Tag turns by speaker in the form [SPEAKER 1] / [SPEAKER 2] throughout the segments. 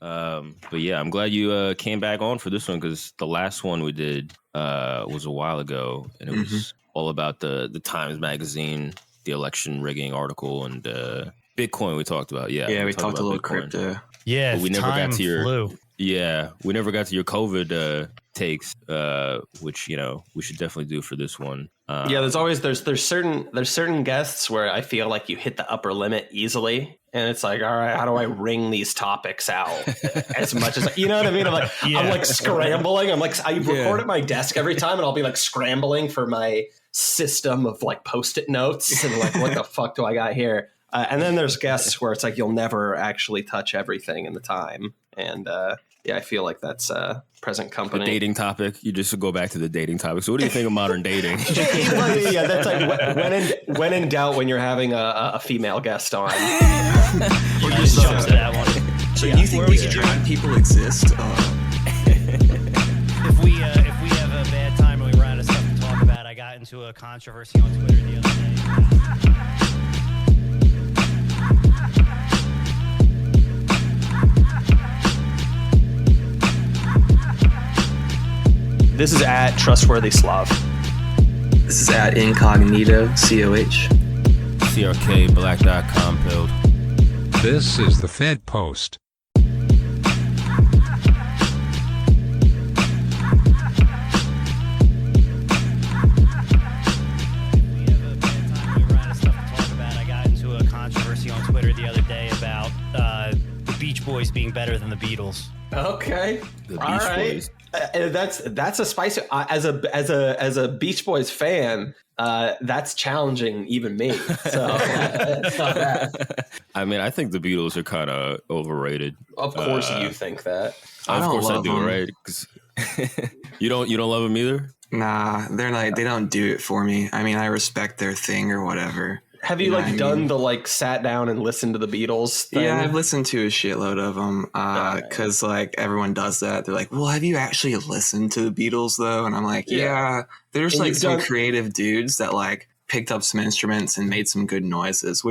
[SPEAKER 1] But yeah, I'm glad you came back on for this one because the last one we did was a while ago, and it was all about the Times Magazine, the election rigging article, and Bitcoin. We talked about,
[SPEAKER 2] we talked a little
[SPEAKER 1] Bitcoin.
[SPEAKER 2] Crypto.
[SPEAKER 3] Yeah,
[SPEAKER 1] but we never got to your
[SPEAKER 3] flew.
[SPEAKER 1] Yeah, we never got to your COVID takes, which we should definitely do for this one.
[SPEAKER 4] There's certain guests where I feel like you hit the upper limit easily, and it's like, all right, how do I wring these topics out as much as you know what I mean? I'm like scrambling. I record at my desk every time, and I'll be like scrambling for my system of like Post-it notes and like what the fuck do I got here? And then there's guests where it's like you'll never actually touch everything in the time. And I feel like that's present company.
[SPEAKER 1] The dating topic. You just go back to the dating topic. So what do you think of modern dating?
[SPEAKER 4] Yeah, that's like when in doubt when you're having a female guest on.
[SPEAKER 3] Or just jumps to that one.
[SPEAKER 2] So you think these drag people exist?
[SPEAKER 3] If we have a bad time and we run out of stuff to talk about, I got into a controversy on Twitter the other day.
[SPEAKER 4] This is at Trustworthy Slav.
[SPEAKER 2] This is at Incognito, COH.
[SPEAKER 1] CRKBlack.com build.
[SPEAKER 5] This is the Fed Post.
[SPEAKER 3] Beach Boys being better than the Beatles.
[SPEAKER 4] Okay,
[SPEAKER 1] the
[SPEAKER 4] all right. That's a spicy. As a Beach Boys fan, that's challenging even me. So it's not bad.
[SPEAKER 1] I mean, I think the Beatles are kind of overrated.
[SPEAKER 4] Of course, you think that.
[SPEAKER 1] Of course, I do, right? 'Cause you don't love them either.
[SPEAKER 2] Nah, they're like they don't do it for me. I mean, I respect their thing or whatever.
[SPEAKER 4] Have you the sat down and listened to the Beatles thing?
[SPEAKER 2] Yeah, I've listened to a shitload of them because like everyone does that. They're like, well, have you actually listened to the Beatles though? And I'm like, yeah. There's like some creative dudes that like picked up some instruments and made some good noises,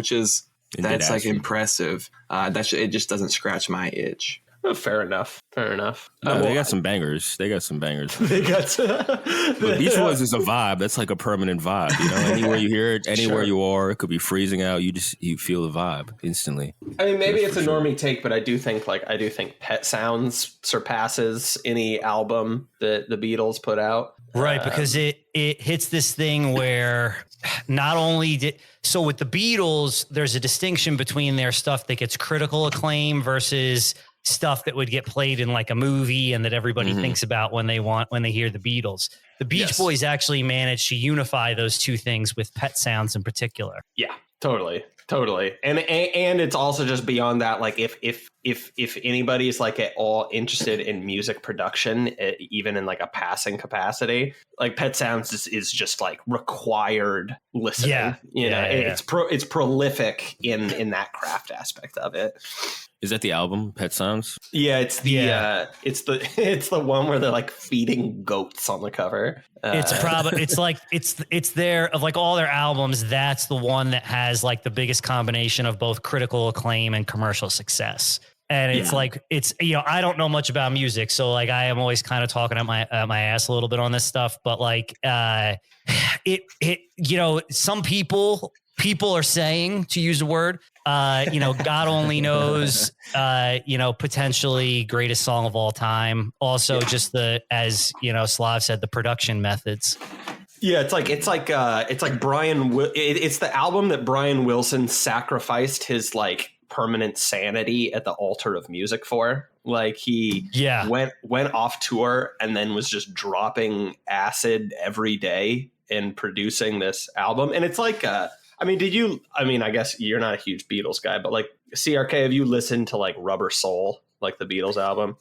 [SPEAKER 2] that's like impressive. It just doesn't scratch my itch.
[SPEAKER 4] Oh, fair enough.
[SPEAKER 1] No, they got some bangers. But Beach
[SPEAKER 4] Boys
[SPEAKER 1] is a vibe. That's like a permanent vibe. Anywhere you hear it, anywhere you are, it could be freezing out. You feel the vibe instantly.
[SPEAKER 4] I mean, maybe it's a normie take, but I do think Pet Sounds surpasses any album that the Beatles put out.
[SPEAKER 3] Right, because it hits this thing where not only so with the Beatles, there's a distinction between their stuff that gets critical acclaim versus stuff that would get played in like a movie and that everybody thinks about when they hear the Beatles. The Beach Boys actually managed to unify those two things with Pet Sounds in particular.
[SPEAKER 4] Yeah, totally. And it's also just beyond that. Like if anybody's like at all interested in music production, even in like a passing capacity, like Pet Sounds is just like required listening. It's prolific in that craft aspect of it.
[SPEAKER 1] Is that the album Pet Sounds?
[SPEAKER 4] Yeah, it's the one where they're like feeding goats on the cover.
[SPEAKER 3] It's probably it's their of like all their albums. That's the one that has like the biggest combination of both critical acclaim and commercial success. And it's I don't know much about music, so like I am always kind of talking at my ass a little bit on this stuff. But like some people are saying, to use a word, God only knows, potentially greatest song of all time. Also, just as Slav said, the production methods.
[SPEAKER 4] Yeah, it's like Brian. It's the album that Brian Wilson sacrificed his like permanent sanity at the altar of music for. Like he went off tour and then was just dropping acid every day and producing this album. And it's like I guess you're not a huge Beatles guy, but like CRK, have you listened to like Rubber Soul, like the Beatles album?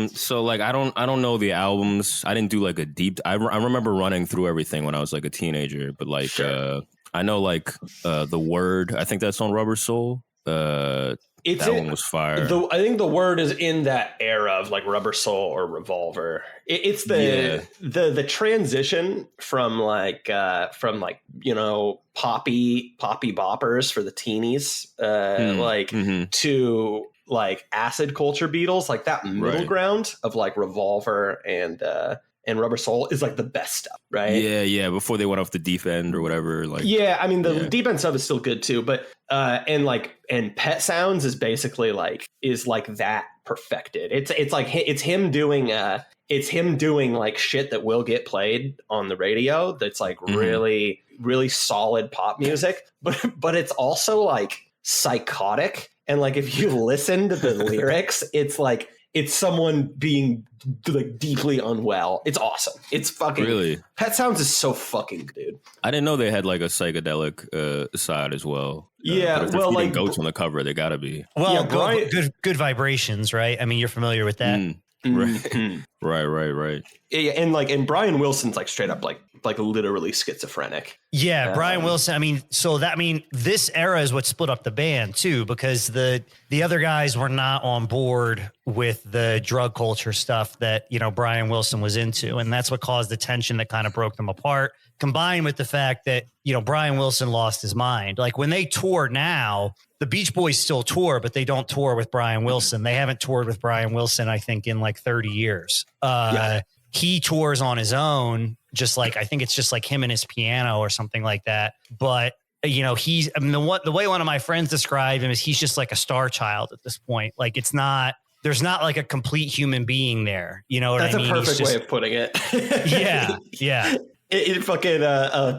[SPEAKER 1] So like I don't know the albums. I didn't do like a deep. I remember running through everything when I was like a teenager, but like I know like The Word. I think that's on Rubber Soul. That one was fire.
[SPEAKER 4] I think The Word is in that era of like Rubber Soul or Revolver. It's the transition from poppy boppers for the teenies, to like acid culture Beatles, like that middle ground of like Revolver and Rubber Soul is like the best stuff, right?
[SPEAKER 1] Yeah. Before they went off the deep end or whatever. Like,
[SPEAKER 4] yeah, I mean the deep end stuff is still good too, but and Pet Sounds is basically like that perfected. It's him doing like shit that will get played on the radio. That's like really, really solid pop music, but it's also like psychotic. And like if you listen to the lyrics, it's like it's someone being like deeply unwell. It's awesome. It's fucking
[SPEAKER 1] really.
[SPEAKER 4] Pet Sounds is so fucking dude.
[SPEAKER 1] I didn't know they had like a psychedelic side as well.
[SPEAKER 4] Yeah,
[SPEAKER 1] well, like goats on the cover, they gotta be.
[SPEAKER 3] Well, yeah, good vibrations, right? I mean, you're familiar with that.
[SPEAKER 1] Right.
[SPEAKER 4] Yeah, and Brian Wilson's like straight up like literally schizophrenic.
[SPEAKER 3] Yeah, Brian Wilson. I mean, this era is what split up the band too, because the other guys were not on board with the drug culture stuff that, you know, Brian Wilson was into, and that's what caused the tension that kind of broke them apart. Combined with the fact that, you know, Brian Wilson lost his mind. Like when they tour now, the Beach Boys still tour, but they don't tour with Brian Wilson. They haven't toured with Brian Wilson, I think, in like 30 years. He tours on his own, just like, I think it's just like him and his piano or something like that. But, you know, the way one of my friends described him is he's just like a star child at this point. Like there's not like a complete human being there. You know what I mean?
[SPEAKER 4] That's a perfect way of putting it.
[SPEAKER 3] Yeah.
[SPEAKER 4] It fucking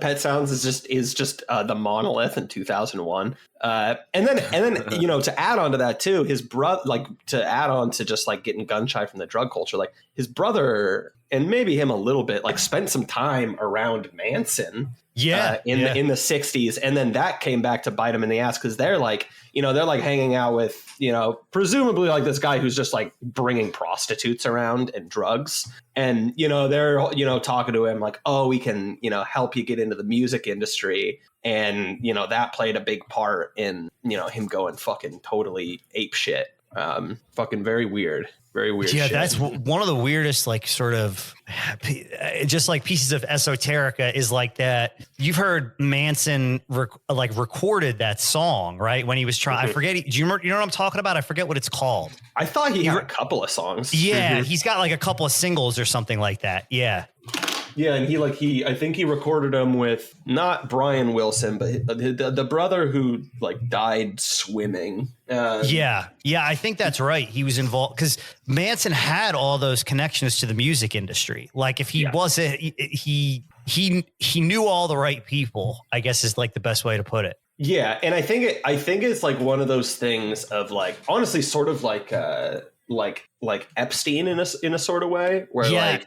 [SPEAKER 4] Pet Sounds is just the monolith in 2001, and then you know, to add on to that too, his brother, like to add on to just like getting gun shy from the drug culture, like his brother and maybe him a little bit, like spent some time around Manson. In the 60s, and then that came back to bite him in the ass because they're like hanging out with, you know, presumably like this guy who's just like bringing prostitutes around and drugs, and you know they're, you know, talking to him like, oh, we can, you know, help you get into the music industry, and you know that played a big part in, you know, him going fucking totally ape shit. Fucking very weird. Very weird. Yeah, shit.
[SPEAKER 3] That's one of the weirdest, like, sort of just like pieces of esoterica is like that. You've heard Manson recorded that song, right? When he was trying, I forget. Do you remember? You know what I'm talking about? I forget what it's called.
[SPEAKER 4] I thought he had a couple of songs.
[SPEAKER 3] Yeah, he's got like a couple of singles or something like that. Yeah.
[SPEAKER 4] Yeah, and I think he recorded them with not Brian Wilson, but the brother who like died swimming.
[SPEAKER 3] Yeah, I think that's right. He was involved because Manson had all those connections to the music industry. Like if he wasn't, he knew all the right people, I guess is like the best way to put it.
[SPEAKER 4] Yeah, and I think it's like one of those things of like, honestly, sort of like Epstein in a sort of way where like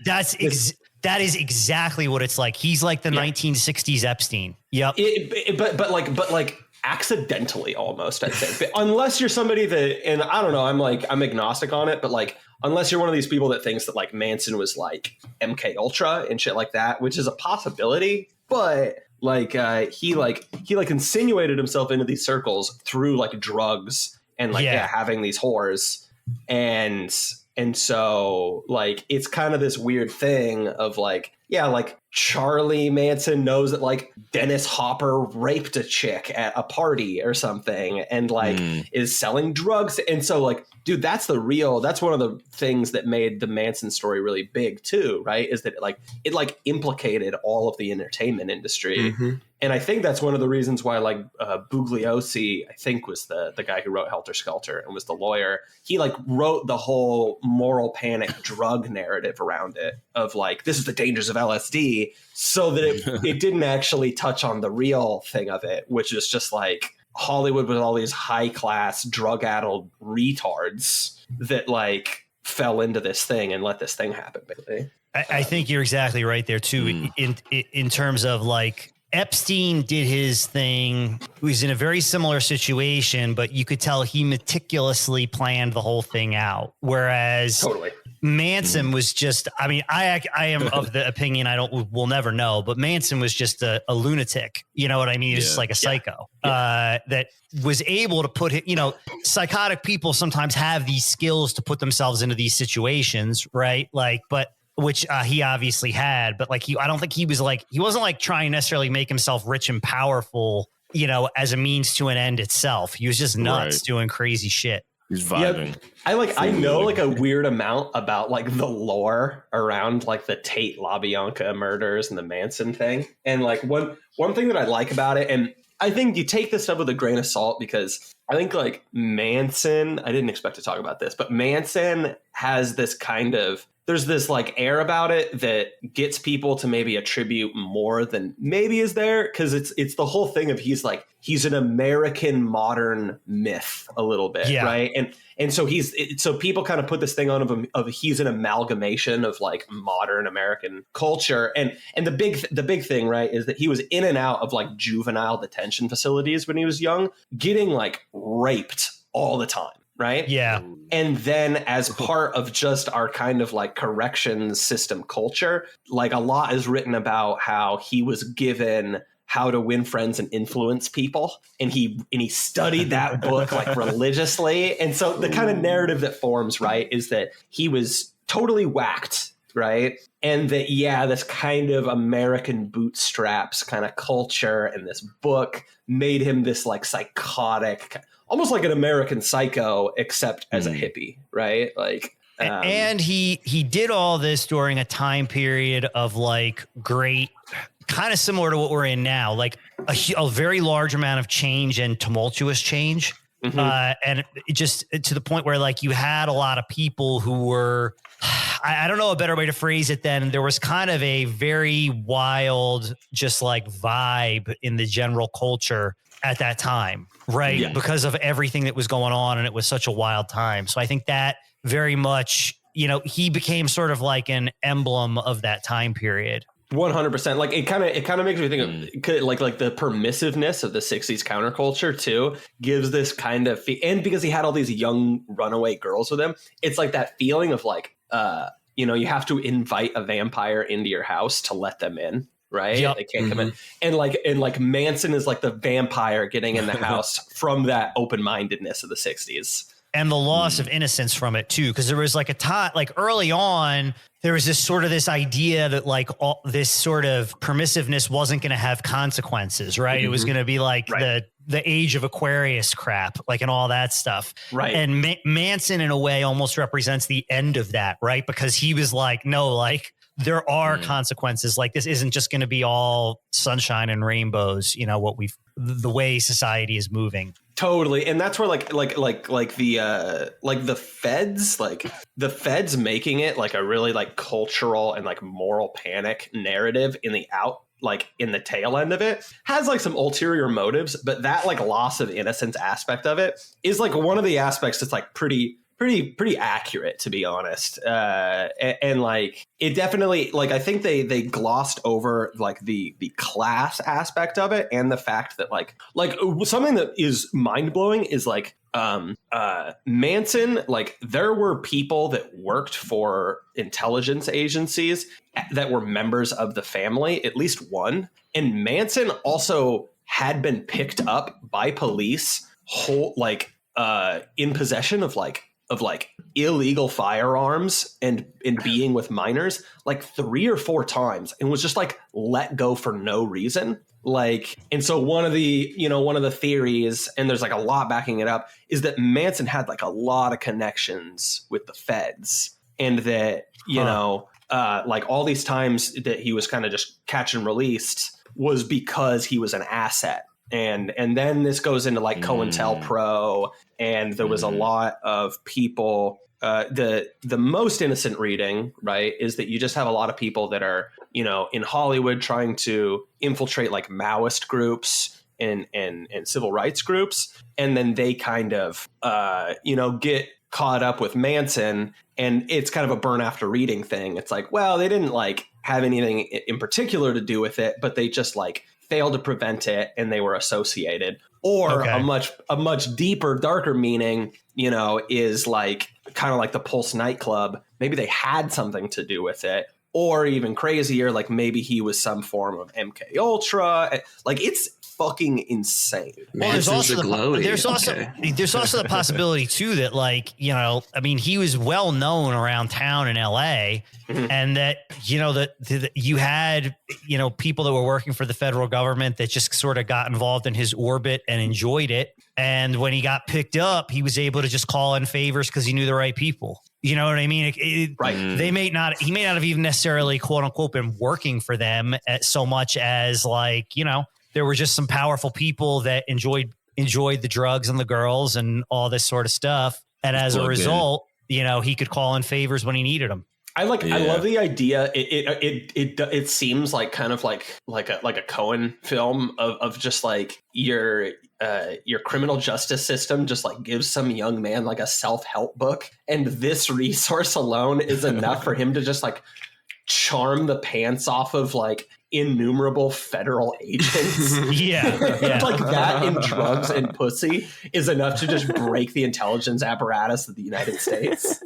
[SPEAKER 4] that is exactly what it's like. He's like the 1960s Epstein. Yep. But like accidentally almost, I'd say. But unless you're somebody that, and I don't know, I'm agnostic on it, but like unless you're one of these people that thinks that like Manson was like MK Ultra and shit like that, which is a possibility, but like he insinuated himself into these circles through like drugs and like having these whores, and so like it's kind of this weird thing of like, yeah, like Charlie Manson knows that like Dennis Hopper raped a chick at a party or something and like is selling drugs. And so like, dude, that's one of the things that made the Manson story really big too, right? Is that it implicated all of the entertainment industry. Mm-hmm. And I think that's one of the reasons why like Bugliosi, I think was the guy who wrote Helter Skelter and was the lawyer. He like wrote the whole moral panic drug narrative around it of like, this is the dangers of LSD, so that it didn't actually touch on the real thing of it, which is just like Hollywood with all these high class drug addled retards that like fell into this thing and let this thing happen. Basically.
[SPEAKER 3] I think you're exactly right there too. In terms of like, Epstein did his thing. He was in a very similar situation, but you could tell he meticulously planned the whole thing out. Whereas Manson was just, I mean, I am of the opinion, we'll never know, but Manson was just a lunatic. You know what I mean? He was just like a psycho that was able to put, you know, psychotic people sometimes have these skills to put themselves into these situations, right? Like, but which he obviously had, but like I don't think he wasn't like trying to necessarily make himself rich and powerful, you know, as a means to an end itself. He was just nuts doing crazy shit.
[SPEAKER 1] He's vibing.
[SPEAKER 4] Yeah, I know like a weird amount about like the lore around like the Tate LaBianca murders and the Manson thing. And like one thing that I like about it, and I think you take this stuff with a grain of salt, because I think like Manson, I didn't expect to talk about this, but Manson has this kind of, there's this like air about it that gets people to maybe attribute more than maybe is there, because it's the whole thing of he's an American modern myth a little bit, right? And so so people kind of put this thing on of he's an amalgamation of like modern American culture, and the big thing, right, is that he was in and out of like juvenile detention facilities when he was young, getting like raped all the time. Right.
[SPEAKER 3] Yeah.
[SPEAKER 4] And then as part of just our kind of like corrections system culture, like a lot is written about how he was given How to Win Friends and Influence People. And he studied that book like religiously. And so the kind of narrative that forms, right, is that he was totally whacked. Right. And that, this kind of American bootstraps kind of culture and this book made him this like psychotic, almost like an American Psycho, except as a hippie, right? Like,
[SPEAKER 3] and he did all this during a time period of like great, kind of similar to what we're in now, like a very large amount of change and tumultuous change. And just to the point where like you had a lot of people who were, I don't know a better way to phrase it than there was kind of a very wild, just like vibe in the general culture at that time, right? Yeah. Because of everything that was going on, and it was such a wild time. So I think that very much, he became sort of like an emblem of that time period.
[SPEAKER 4] 100%. Like it kind of makes me think of like the permissiveness of the 60s counterculture too gives this kind of and because he had all these young runaway girls with him, it's like that feeling of like you have to invite a vampire into your house to let them in. Right. Yep. They can't come in. And like Manson is like the vampire getting in the house from that open-mindedness of the 60s.
[SPEAKER 3] And the loss of innocence from it too. Cause there was like a time, like early on, there was this idea that like all this sort of permissiveness wasn't going to have consequences, right? It was going to be like the age of Aquarius crap, like, and all that stuff. Right. And Manson in a way almost represents the end of that, right? Because he was like, no, like, there are consequences. Like, this isn't just going to be all sunshine and rainbows. The way society is moving.
[SPEAKER 4] Totally. And that's where the feds making it like a really like cultural and like moral panic narrative in the tail end of it has like some ulterior motives. But that like loss of innocence aspect of it is like one of the aspects that's like pretty accurate, to be honest. And like it definitely, like, I think they glossed over like the class aspect of it, and the fact that like something that is mind blowing is like Manson, like there were people that worked for intelligence agencies that were members of the family, at least one. And Manson also had been picked up by police in possession of illegal firearms and being with minors like 3 or 4 times, and was just like let go for no reason. Like, and so one of the theories, and there's like a lot backing it up, is that Manson had like a lot of connections with the feds, and that, like all these times that he was kind of just catch and released was because he was an asset. And then this goes into like COINTELPRO, and there was a lot of people. The most innocent reading, right, is that you just have a lot of people that are, in Hollywood trying to infiltrate like Maoist groups and civil rights groups, and then they kind of get caught up with Manson, and it's kind of a burn after reading thing. It's like, well, they didn't like have anything in particular to do with it, but they just like failed to prevent it, and they were associated. Or a much deeper, darker meaning, is like kind of like the Pulse nightclub. Maybe they had something to do with it. Or even crazier, like maybe he was some form of MK Ultra. Like it's fucking insane.
[SPEAKER 3] Well, there's also the possibility too that, like, you know, I mean, he was well known around town in LA, and that, you know, that you had, you know, people that were working for the federal government that just sort of got involved in his orbit and enjoyed it. And when he got picked up, he was able to just call in favors because he knew the right people. You know what I mean?
[SPEAKER 4] Right.
[SPEAKER 3] He may not have even necessarily, quote unquote, been working for them so much as, like, you know, there were just some powerful people that enjoyed the drugs and the girls and all this sort of stuff. And as a result, you know, he could call in favors when he needed them.
[SPEAKER 4] I love the idea. It seems like kind of like a Cohen film of just like your criminal justice system just like gives some young man like a self-help book, and this resource alone is enough for him to just like charm the pants off of like innumerable federal agents.
[SPEAKER 3] Yeah.
[SPEAKER 4] Like that in drugs and pussy is enough to just break the intelligence apparatus of the United States.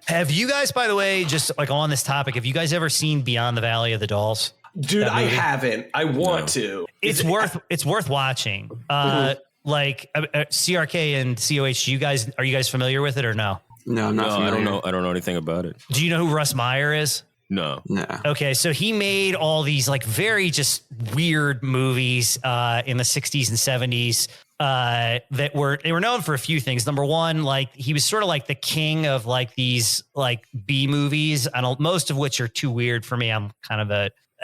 [SPEAKER 3] Have you guys, by the way, just like on this topic, have you guys ever seen Beyond the Valley of the Dolls?
[SPEAKER 4] Dude, I haven't. I want to.
[SPEAKER 3] It's worth watching. Like CRK and COH. Are you guys familiar with it or no?
[SPEAKER 2] No, I'm not familiar.
[SPEAKER 1] I don't know anything about it.
[SPEAKER 3] Do you know who Russ Meyer is?
[SPEAKER 1] No.
[SPEAKER 3] Okay, so he made all these like very just weird movies in the 60s and 70s that were known for a few things. Number one, like he was sort of like the king of like these like B movies, and most of which are too weird for me.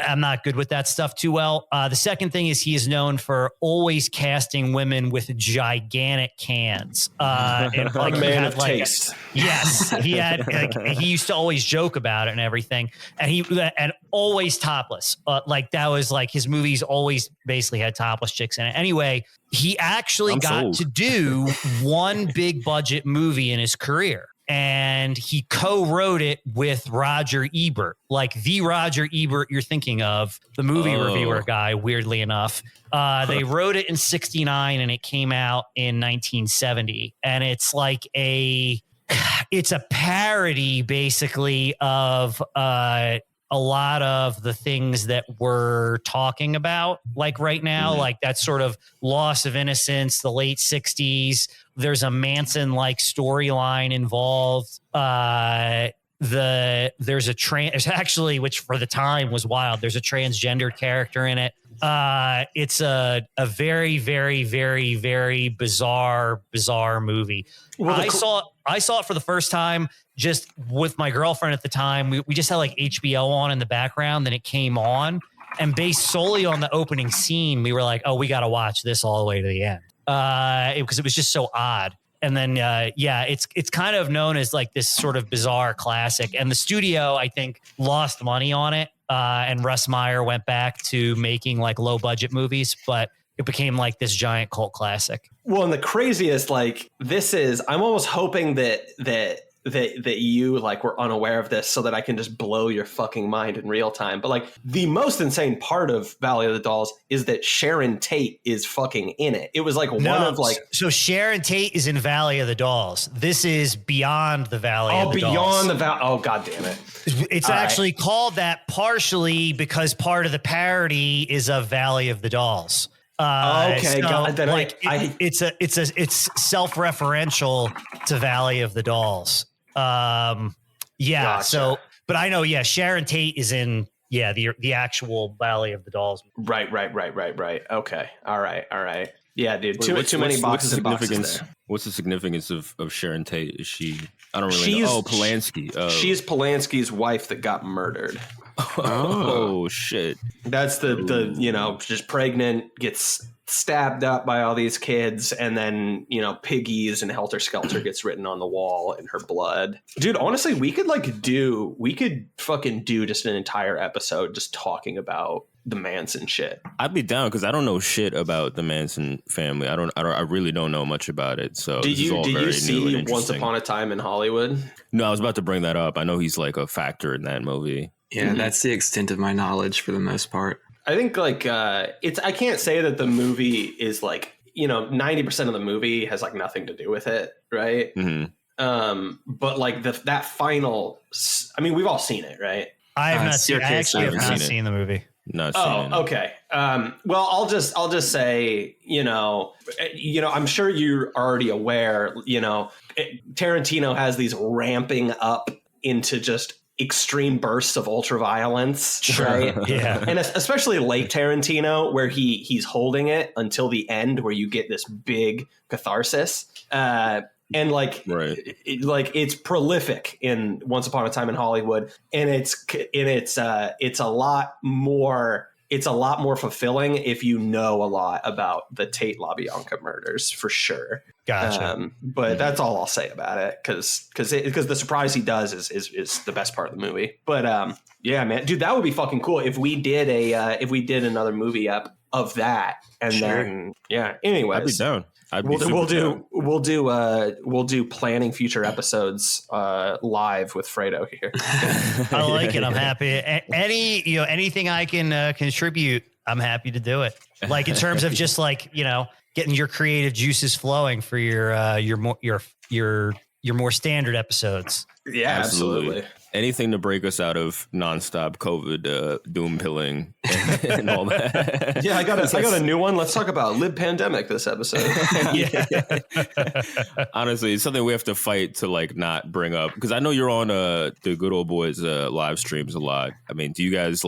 [SPEAKER 3] I'm not good with that stuff too well. The second thing is he is known for always casting women with gigantic cans. And like,
[SPEAKER 4] a man of taste.
[SPEAKER 3] Yes, he had. Like, he used to always joke about it and everything, and always topless. Like that was like his movies always basically had topless chicks in it. Anyway, he actually got to do one big budget movie in his career. And he co-wrote it with Roger Ebert, like the Roger Ebert you're thinking of, the movie reviewer guy, weirdly enough. They wrote it in 1969 and it came out in 1970. And it's like it's a parody basically of a lot of the things that we're talking about like right now, like that sort of loss of innocence, the late 60s. There's a Manson like storyline involved. There's actually, which for the time was wild. There's a transgender character in it. It's a very, very, very, very bizarre movie. Well, I saw it for the first time just with my girlfriend at the time. We just had like HBO on in the background, then it came on, and based solely on the opening scene, we were like, oh, we got to watch this all the way to the end. Because it was just so odd. And then, it's kind of known as like this sort of bizarre classic. And the studio, I think, lost money on it. And Russ Meyer went back to making like low budget movies, but it became like this giant cult classic.
[SPEAKER 4] Well, and the craziest, like I'm almost hoping that you like were unaware of this so that I can just blow your fucking mind in real time. But like the most insane part of Valley of the Dolls is that Sharon Tate is fucking in it. It was like
[SPEAKER 3] so Sharon Tate is in Valley of the Dolls. This is Beyond the Valley of the Dolls.
[SPEAKER 4] Beyond the Valley. Oh, God damn it.
[SPEAKER 3] It's actually called that partially because part of the parody is of Valley of the Dolls.
[SPEAKER 4] Okay, God,
[SPEAKER 3] it's self-referential to Valley of the Dolls.
[SPEAKER 4] Gotcha.
[SPEAKER 3] So, but I know, Sharon Tate is in, the actual Valley of the Dolls.
[SPEAKER 4] Right. Okay. All right. Yeah, dude. Too many boxes and boxes there.
[SPEAKER 1] What's the significance of Sharon Tate? Is she? I don't really know. Polanski.
[SPEAKER 4] She's Polanski's wife that got murdered.
[SPEAKER 1] Oh shit!
[SPEAKER 4] That's the just pregnant, gets stabbed up by all these kids, and then Piggies and Helter Skelter gets written on the wall in her blood. Dude, honestly, we could fucking do just an entire episode just talking about the Manson shit.
[SPEAKER 1] I'd be down because I don't know shit about the Manson family. I really don't know much about it. So
[SPEAKER 4] did you see Once Upon a Time in Hollywood?
[SPEAKER 1] No, I was about to bring that up. I know he's like a factor in that movie.
[SPEAKER 2] Yeah, that's the extent of my knowledge for the most part.
[SPEAKER 4] I think like I can't say that the movie is like 90% of the movie has like nothing to do with it, right?
[SPEAKER 1] Mm-hmm.
[SPEAKER 4] But like that final, I mean, we've all seen it, right?
[SPEAKER 3] I have not seen. I actually have not seen the movie.
[SPEAKER 1] Not seen.
[SPEAKER 4] Oh, okay. Well, I'll just say, I'm sure you're already aware, Tarantino has these ramping up into just extreme bursts of ultra violence, right?
[SPEAKER 3] Yeah.
[SPEAKER 4] And especially late Tarantino, where he's holding it until the end, where you get this big catharsis. And it's prolific in Once Upon a Time in Hollywood, and it's a lot more fulfilling if you know a lot about the Tate LaBianca murders, for sure.
[SPEAKER 3] Gotcha.
[SPEAKER 4] But that's all I'll say about it, because the surprise he does is the best part of the movie. But yeah, man, dude, that would be fucking cool if we did another movie up of that, and then anyways,
[SPEAKER 1] I'd be down.
[SPEAKER 4] We'll do planning future episodes live with Fredo here.
[SPEAKER 3] I like it. I'm happy. Anything I can contribute, I'm happy to do it. Like in terms of just getting your creative juices flowing for your more standard episodes.
[SPEAKER 4] Yeah, absolutely.
[SPEAKER 1] Anything to break us out of nonstop COVID doom pilling and all that.
[SPEAKER 4] Yeah, I got a new one. Let's talk about Lib Pandemic this episode.
[SPEAKER 1] Yeah. Honestly, it's something we have to fight to not bring up, because I know you're on the Good Old Boys live streams a lot. I mean, do you guys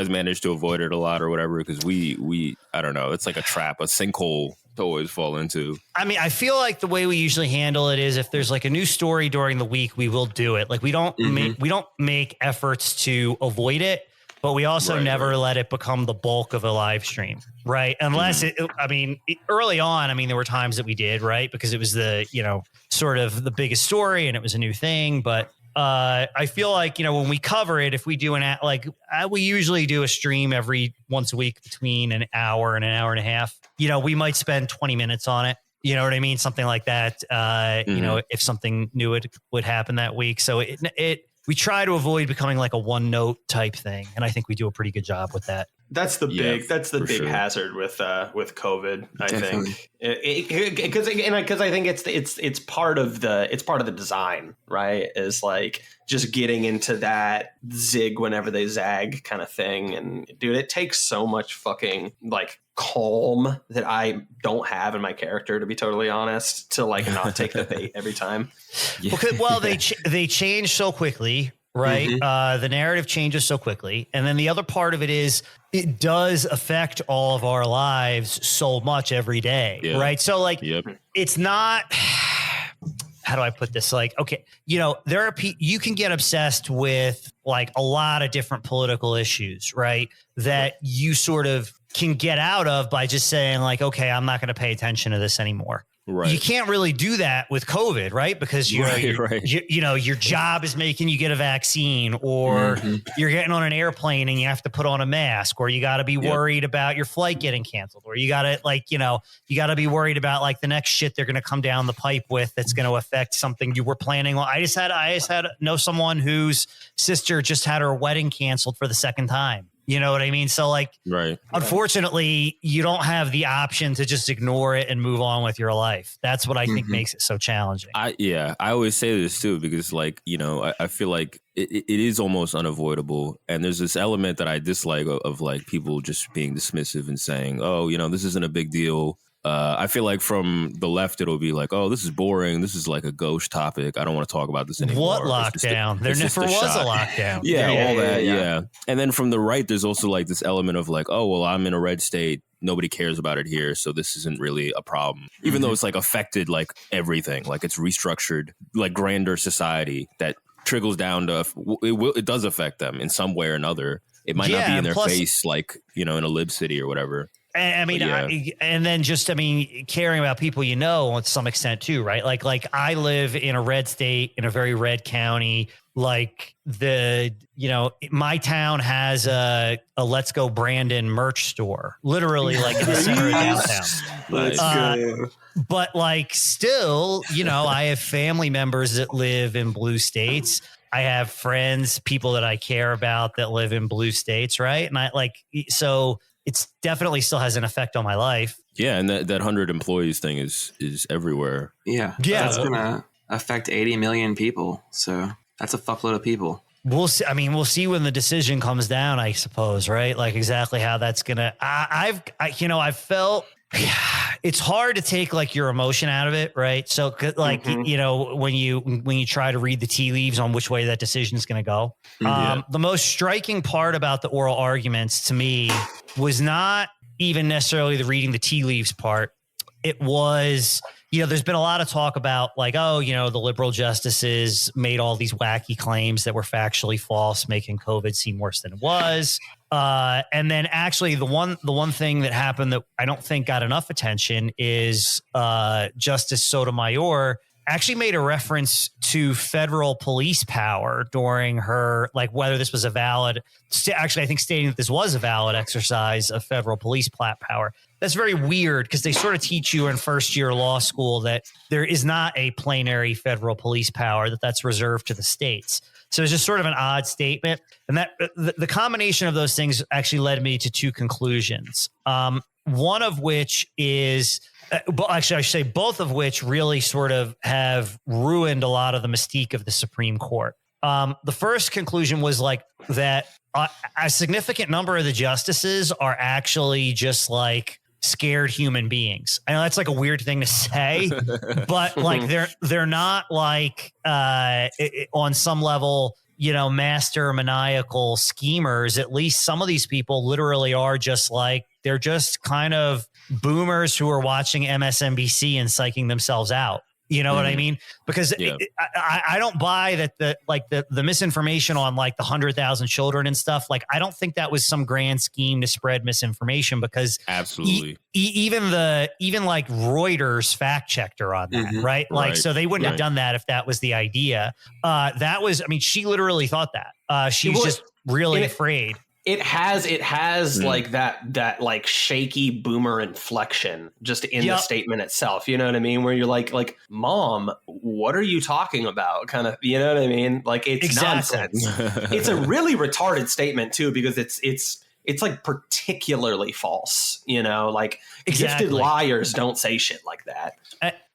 [SPEAKER 1] manage to avoid it a lot or whatever? Because we I don't know, it's like a trap, a sinkhole to always fall into.
[SPEAKER 3] I mean, I feel like the way we usually handle it is if there's a new story during the week, we will do it. We don't make efforts to avoid it, but we also never let it become the bulk of a live stream, right? Unless early on, there were times that we did, right? Because it was the, sort of the biggest story and it was a new thing. But I feel like, when we cover it, if we do we usually do a stream every once a week between an hour and an hour and a half. We might spend 20 minutes on it. You know what I mean? Something like that. If something new would happen that week. So we try to avoid becoming like a one note type thing. And I think we do a pretty good job with that.
[SPEAKER 4] That's the big hazard with COVID, I think, because I think it's part of the design, right? Is just getting into that zig whenever they zag kind of thing. And dude, it takes so much fucking calm that I don't have in my character, to be totally honest, to not take the bait every time.
[SPEAKER 1] Yeah.
[SPEAKER 3] Well, they change so quickly. Right. The narrative changes so quickly. And then the other part of it is it does affect all of our lives so much every day. Yeah. Right. So it's not, how do I put this? Okay, there are you can get obsessed with a lot of different political issues, right? That you sort of can get out of by just saying okay, I'm not going to pay attention to this anymore. Right. You can't really do that with COVID, right? Because your job is making you get a vaccine, or you're getting on an airplane and you have to put on a mask, or you got to be worried about your flight getting canceled, or you got to you got to be worried about the next shit they're going to come down the pipe with that's going to affect something you were planning on. I just had know someone whose sister just had her wedding canceled for the second time. You know what I mean? So unfortunately, you don't have the option to just ignore it and move on with your life. That's what I think makes it so challenging.
[SPEAKER 1] I always say this too, because I feel like it is almost unavoidable. And there's this element that I dislike of people just being dismissive and saying, oh, this isn't a big deal. I feel like from the left, it'll be oh, this is boring. This is a gauche topic. I don't want to talk about this anymore.
[SPEAKER 3] What lockdown? There never was a lockdown.
[SPEAKER 1] Yeah. And then from the right, there's also this element of oh, well, I'm in a red state. Nobody cares about it here. So this isn't really a problem, even though it's affected everything. It's restructured, grander society that trickles down to it does affect them in some way or another. It might not be in their face, in a lib city or whatever.
[SPEAKER 3] And then caring about people, to some extent too, right? I live in a red state in a very red county. My town has a Let's Go Brandon merch store, literally in the center of downtown. But still, I have family members that live in blue states. I have friends, people that I care about that live in blue states. Right. And so it's definitely still has an effect on my life.
[SPEAKER 1] Yeah. And that 100 employees thing is everywhere.
[SPEAKER 2] Yeah. That's going to affect 80 million people. So that's a fuckload of people.
[SPEAKER 3] We'll see. I mean, we'll see when the decision comes down, I suppose, right? Like exactly how that's gonna. I've felt it's hard to take like your emotion out of it, right? So like when you try to read the tea leaves on which way that decision is going to go. The most striking part about the oral arguments to me was not even necessarily the reading the tea leaves part. It was, there's been a lot of talk about like, the liberal justices made all these wacky claims that were factually false, making COVID seem worse than it was. And then actually the one thing that happened that I don't think got enough attention is Justice Sotomayor actually made a reference to federal police power during her, like whether this was a valid, actually I think stating that this was a valid exercise of federal police power. That's very weird because they sort of teach you in first year law school that there is not a plenary federal police power, that's reserved to the states. So it's just sort of an odd statement. And that the combination of those things actually led me to two conclusions. One of which is, actually, I should say both of which really sort of have ruined a lot of the mystique of the Supreme Court. The first conclusion was like that a significant number of the justices are actually just like scared human beings. I know that's like a weird thing to say, but like they're not like on some level, master maniacal schemers. At least some of these people literally are just like, they're just kind of boomers who are watching MSNBC and psyching themselves out. You know what I mean? Because I don't buy that the misinformation on like the 100,000 children and stuff. Like, I don't think that was some grand scheme to spread misinformation because
[SPEAKER 1] absolutely
[SPEAKER 3] even like Reuters fact checked her on that. Right. Like, so they wouldn't have done that if that was the idea. That was, I mean, she literally thought that she was just really afraid.
[SPEAKER 4] It has like that like shaky boomer inflection just in the statement itself. You know what I mean? Where you're like, Mom, what are you talking about? Kind of, you know what I mean? Like it's nonsense. It's a really retarded statement too, because it's like particularly false, like gifted liars don't say shit like that.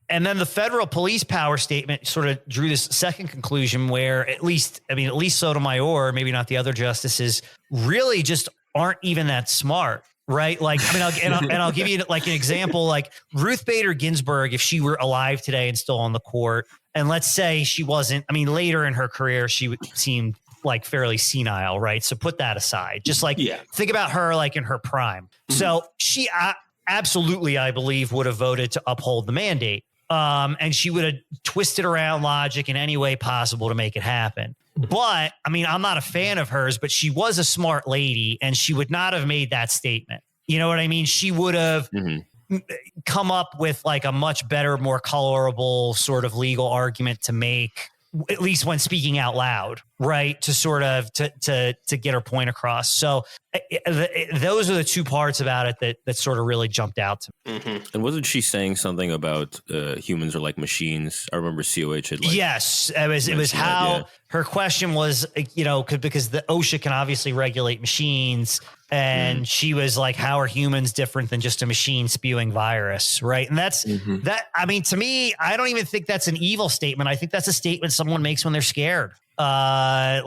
[SPEAKER 3] And then the federal police power statement sort of drew this second conclusion where at least Sotomayor, maybe not the other justices, really just aren't even that smart. Right. Like, I mean, I'll give you like an example, like Ruth Bader Ginsburg, if she were alive today and still on the court, and let's say she wasn't, I mean, later in her career, she seemed like fairly senile. Right. So put that aside, just like think about her like in her prime. So she absolutely, I believe, would have voted to uphold the mandate. And she would have twisted around logic in any way possible to make it happen. But I mean, I'm not a fan of hers, but she was a smart lady and she would not have made that statement. You know what I mean? She would have come up with like a much better, more colorable sort of legal argument to make, at least when speaking out loud, right? To sort of to get her point across. So those are the two parts about it that sort of really jumped out to me.
[SPEAKER 1] And wasn't she saying something about humans are like machines? I remember COH had
[SPEAKER 3] yes, it was how her question was, because the OSHA can obviously regulate machines. And she was like, how are humans different than just a machine spewing virus? Right. And that's that. I mean, to me, I don't even think that's an evil statement. I think that's a statement someone makes when they're scared. I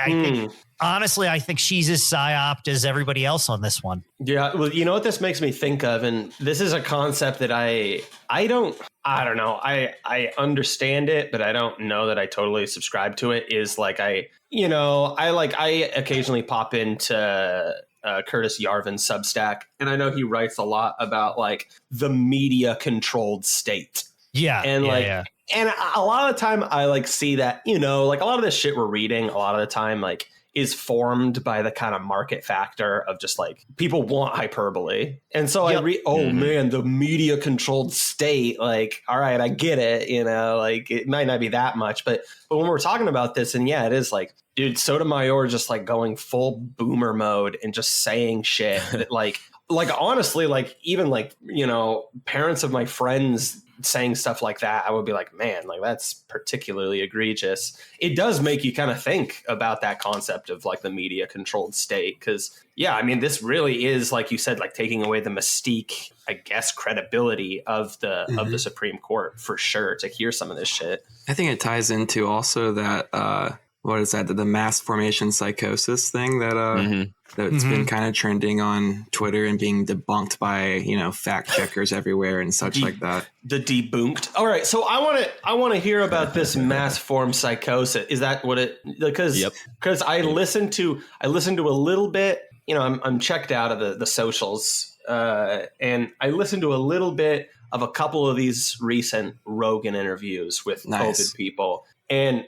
[SPEAKER 3] think, honestly, I think she's as psyoped as everybody else on this one.
[SPEAKER 4] Yeah. Well, you know what this makes me think of? And this is a concept that I don't know. I understand it, but I don't know that I totally subscribe to it. Is like, I occasionally pop into Curtis Yarvin's Substack, and I know he writes a lot about like the media controlled state.
[SPEAKER 3] Yeah.
[SPEAKER 4] And and a lot of the time I like see that, like a lot of this shit we're reading a lot of the time, like is formed by the kind of market factor of just like people want hyperbole. And so I read, man, the media controlled state, like, all right, I get it, like it might not be that much, but when we're talking about this, and it is like, dude, Sotomayor just like going full boomer mode and just saying shit that like honestly, like even like, parents of my friends saying stuff like that, I would be like, man, like that's particularly egregious. It does make you kind of think about that concept of like the media controlled state. Cause I mean, this really is, like you said, like taking away the mystique, I guess, credibility of the Supreme Court for sure to hear some of this shit.
[SPEAKER 2] I think it ties into also that, what is that? The mass formation psychosis thing that that's been kind of trending on Twitter and being debunked by fact checkers everywhere and such like that.
[SPEAKER 4] The debunked. All right, so I want to hear about this mass form psychosis. Is that what it? Because I listened to a little bit. I'm checked out of the socials, and I listened to a little bit of a couple of these recent Rogan interviews with COVID people, and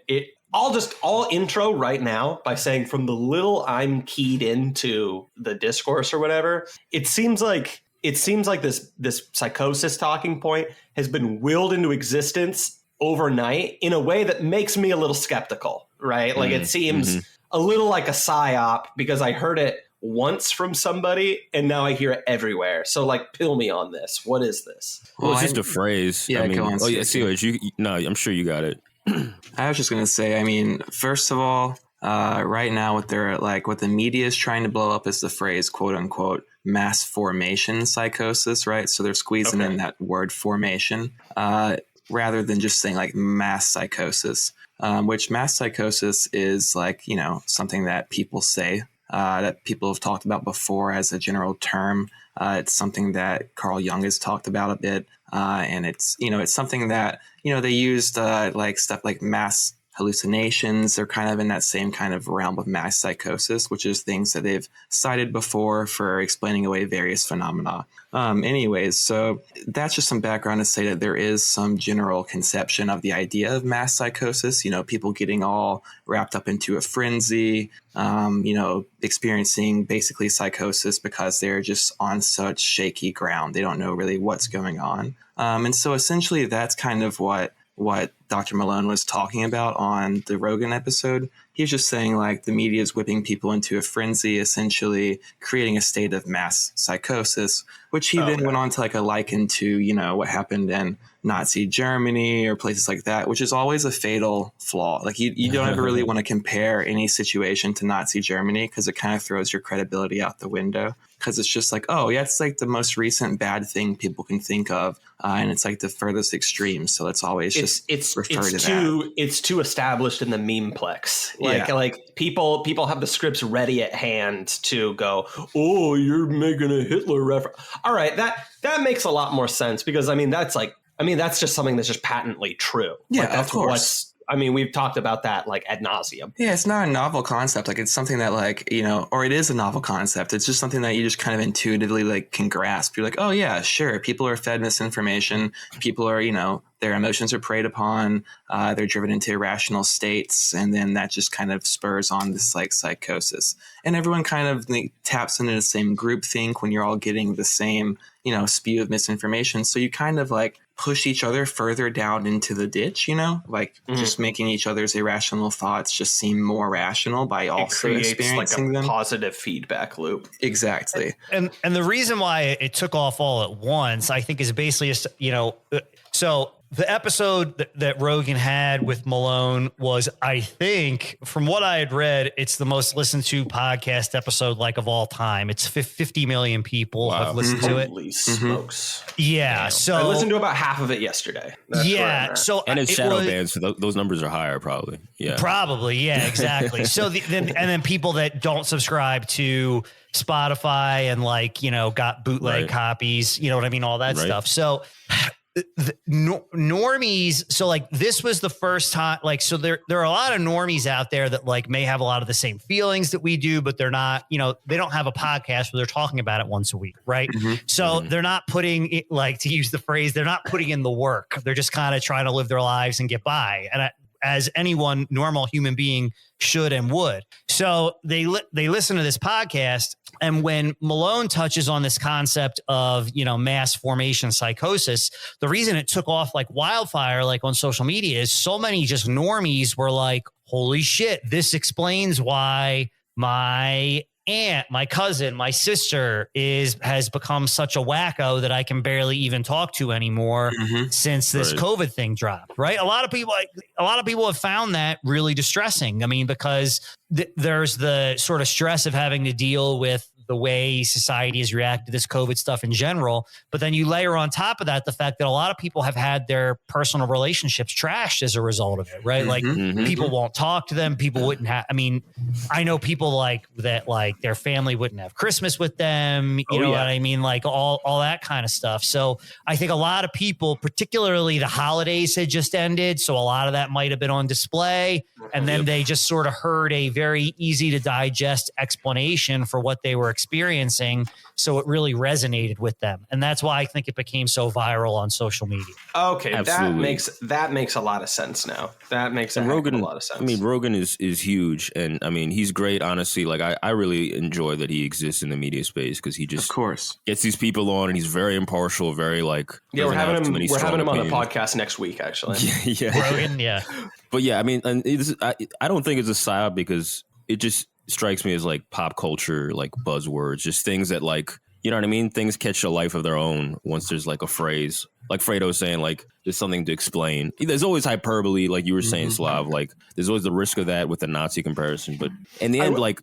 [SPEAKER 4] I'll intro right now by saying from the little I'm keyed into the discourse or whatever, it seems like this psychosis talking point has been willed into existence overnight in a way that makes me a little skeptical, right? Like it seems a little like a psyop because I heard it once from somebody and now I hear it everywhere. So like, pill me on this. What is this?
[SPEAKER 1] Well, it's just a phrase.
[SPEAKER 2] Yeah, go on.
[SPEAKER 1] I'm sure you got it.
[SPEAKER 2] I was just going to say, first of all, right now what the media is trying to blow up is the phrase, quote unquote, mass formation psychosis, right? So they're squeezing in that word formation rather than just saying like mass psychosis, which mass psychosis is like, something that people say that people have talked about before as a general term. It's something that Carl Jung has talked about a bit. And it's something that, they used like stuff like mass hallucinations. They're kind of in that same kind of realm of mass psychosis, which is things that they've cited before for explaining away various phenomena. Anyways, so that's just some background to say that there is some general conception of the idea of mass psychosis, people getting all wrapped up into a frenzy, experiencing basically psychosis because they're just on such shaky ground. They don't know really what's going on. And so essentially that's kind of what Dr. Malone was talking about on the Rogan episode. He was just saying like the media is whipping people into a frenzy, essentially creating a state of mass psychosis, which he then went on to like a liken to, what happened in Nazi Germany or places like that, which is always a fatal flaw. Like you don't ever really want to compare any situation to Nazi Germany because it kind of throws your credibility out the window. Because it's just like, oh, yeah, it's like the most recent bad thing people can think of. And it's like the furthest extreme. So let's always refer to that.
[SPEAKER 4] It's too established in the memeplex. Like people have the scripts ready at hand to go, oh, you're making a Hitler reference. All right, that makes a lot more sense because, that's just something that's just patently true.
[SPEAKER 2] Yeah,
[SPEAKER 4] like, that's
[SPEAKER 2] of course.
[SPEAKER 4] We've talked about that like ad nauseum.
[SPEAKER 2] Yeah, it's not a novel concept. Like it's something that like, or it is a novel concept. It's just something that you just kind of intuitively like can grasp. You're like, oh yeah, sure. People are fed misinformation. People are, their emotions are preyed upon. They're driven into irrational states. And then that just kind of spurs on this like psychosis. And everyone kind of taps into the same group think when you're all getting the same, spew of misinformation. So you kind of like push each other further down into the ditch, just making each other's irrational thoughts just seem more rational by also experiencing
[SPEAKER 4] like a
[SPEAKER 2] them.
[SPEAKER 4] Positive feedback loop.
[SPEAKER 2] Exactly.
[SPEAKER 3] And the reason why it took off all at once, I think, is basically, so the episode that Rogan had with Malone was, I think, from what I had read, it's the most listened to podcast episode like of all time. It's 50 million people have listened to it.
[SPEAKER 4] Holy smokes.
[SPEAKER 3] Yeah.
[SPEAKER 4] Damn.
[SPEAKER 3] So
[SPEAKER 4] I listened to about half of it yesterday. That's
[SPEAKER 3] so
[SPEAKER 1] and it's shadow banned, so those numbers are higher probably. Yeah.
[SPEAKER 3] Probably. Yeah, exactly. So then people that don't subscribe to Spotify and got bootleg copies, you know what I mean? All that stuff. So normies, so like this was the first time, like, so there are a lot of normies out there that like may have a lot of the same feelings that we do, but they're not, they don't have a podcast where they're talking about it once a week, right? So they're not putting it, like, to use the phrase, they're not putting in the work. They're just kind of trying to live their lives and get by. And as anyone normal human being should and would. So they listen to this podcast. And when Malone touches on this concept of, mass formation psychosis, the reason it took off like wildfire, like on social media, is so many just normies were like, holy shit, this explains why my aunt, my cousin, my sister has become such a wacko that I can barely even talk to anymore since this COVID thing dropped. Right. A lot of people have found that really distressing. I mean, because there's the sort of stress of having to deal with the way society has reacted to this COVID stuff in general. But then you layer on top of that the fact that a lot of people have had their personal relationships trashed as a result of it, right? Like people won't talk to them. People wouldn't have, I mean, I know people like that, like their family wouldn't have Christmas with them. You know what I mean? Like all that kind of stuff. So I think a lot of people, particularly the holidays had just ended. So a lot of that might have been on display. And then they just sort of heard a very easy to digest explanation for what they were experiencing. So it really resonated with them. And that's why I think it became so viral on social media.
[SPEAKER 4] Okay.
[SPEAKER 1] Absolutely.
[SPEAKER 4] That makes a lot of sense now. That makes a lot of sense.
[SPEAKER 1] I mean, Rogan is huge. And I mean, he's great, honestly. Like I really enjoy that he exists in the media space because he just,
[SPEAKER 2] of course,
[SPEAKER 1] gets these people on and he's very impartial, very like,
[SPEAKER 4] yeah, we're having him on the podcast next week, actually.
[SPEAKER 1] yeah.
[SPEAKER 3] Rogan, yeah.
[SPEAKER 1] But yeah, I mean, and I don't think it's a psyop because it just strikes me as like pop culture, like buzzwords, just things that like, you know what I mean? Things catch a life of their own once there's like a phrase, like Fredo saying, like there's something to explain. There's always hyperbole, like you were saying, Slav. Like there's always the risk of that with the Nazi comparison. But in the end, like,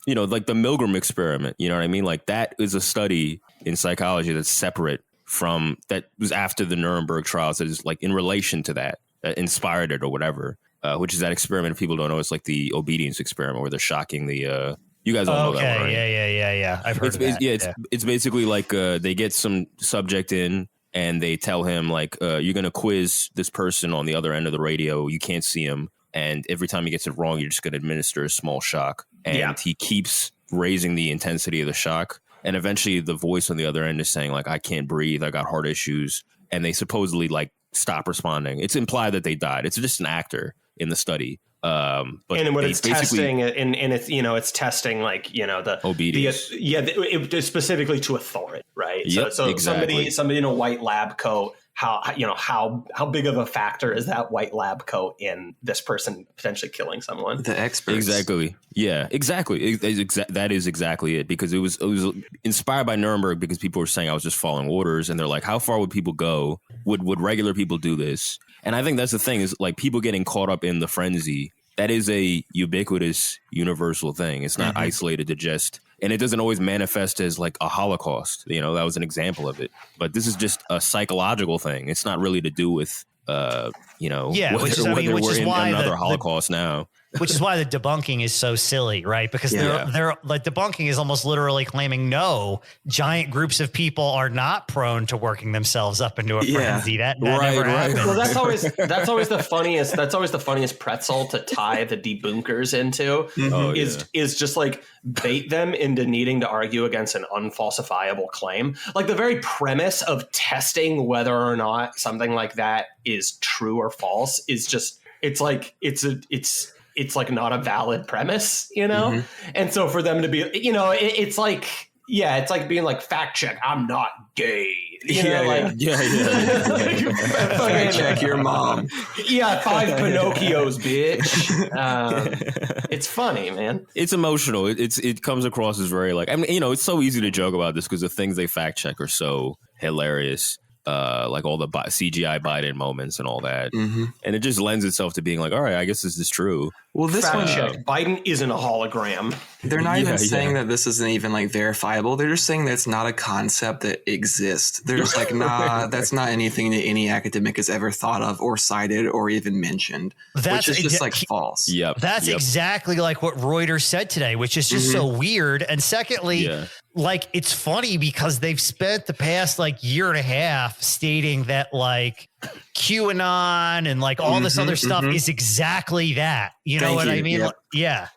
[SPEAKER 1] you know, like the Milgram experiment, you know what I mean? Like that is a study in psychology that's separate from, that was after the Nuremberg trials, that is like in relation to that inspired it or whatever, which is that experiment. If people don't know, it's like the obedience experiment where they're shocking the, you guys all know that one, right?
[SPEAKER 3] Yeah. I've heard of that.
[SPEAKER 1] It's basically like they get some subject in and they tell him like, you're going to quiz this person on the other end of the radio. You can't see him. And every time he gets it wrong, you're just going to administer a small shock. And he keeps raising the intensity of the shock. And eventually the voice on the other end is saying like, I can't breathe. I got heart issues. And they supposedly like stop responding. It's implied that they died. It's just an actor in the study. But
[SPEAKER 4] and what it's testing, and it's, you know, it's testing like, you know, the obedience. It's specifically to authority, right?
[SPEAKER 1] Yep,
[SPEAKER 4] so
[SPEAKER 1] exactly.
[SPEAKER 4] somebody in a white lab coat. How big of a factor is that white lab coat in this person potentially killing someone?
[SPEAKER 2] The experts.
[SPEAKER 1] Exactly. Yeah, exactly. That is exactly it, because it was inspired by Nuremberg, because people were saying I was just following orders, and they're like, how far would people go? Would regular people do this? And I think that's the thing, is like people getting caught up in the frenzy. That is a ubiquitous, universal thing. It's not isolated to just, and it doesn't always manifest as like a Holocaust. You know, that was an example of it. But this is just a psychological thing. It's not really to do with, you know,
[SPEAKER 3] which is why
[SPEAKER 1] another Holocaust now.
[SPEAKER 3] Which is why the debunking is so silly, right? Because they're like, debunking is almost literally claiming, no, giant groups of people are not prone to working themselves up into a frenzy. That never happened.
[SPEAKER 4] Well, that's always the funniest. That's always the funniest pretzel to tie the debunkers into. Is just like bait them into needing to argue against an unfalsifiable claim. Like the very premise of testing whether or not something like that is true or false is just, it's like it's like not a valid premise, you know? And so for them to be, you know, it's like being like, fact check, I'm not gay.
[SPEAKER 2] Fact check your mom.
[SPEAKER 4] 5 Pinocchios, bitch. It's funny, man.
[SPEAKER 1] It's emotional. It comes across as very like, I mean, you know, it's so easy to joke about this because the things they fact check are so hilarious. Like all the CGI Biden moments and all that. And it just lends itself to being like, all right, I guess this is true.
[SPEAKER 2] Well, this
[SPEAKER 4] fact
[SPEAKER 2] one,
[SPEAKER 4] check. Biden isn't a hologram.
[SPEAKER 2] They're not even saying that this isn't even like verifiable. They're just saying that it's not a concept that exists. They're just like, nah, that's not anything that any academic has ever thought of or cited or even mentioned, which is just like false.
[SPEAKER 3] That's exactly like what Reuters said today, which is just so weird. And secondly, like, it's funny because they've spent the past like year and a half stating that like QAnon and like all this other stuff is exactly that. You know what I mean?
[SPEAKER 2] Yep.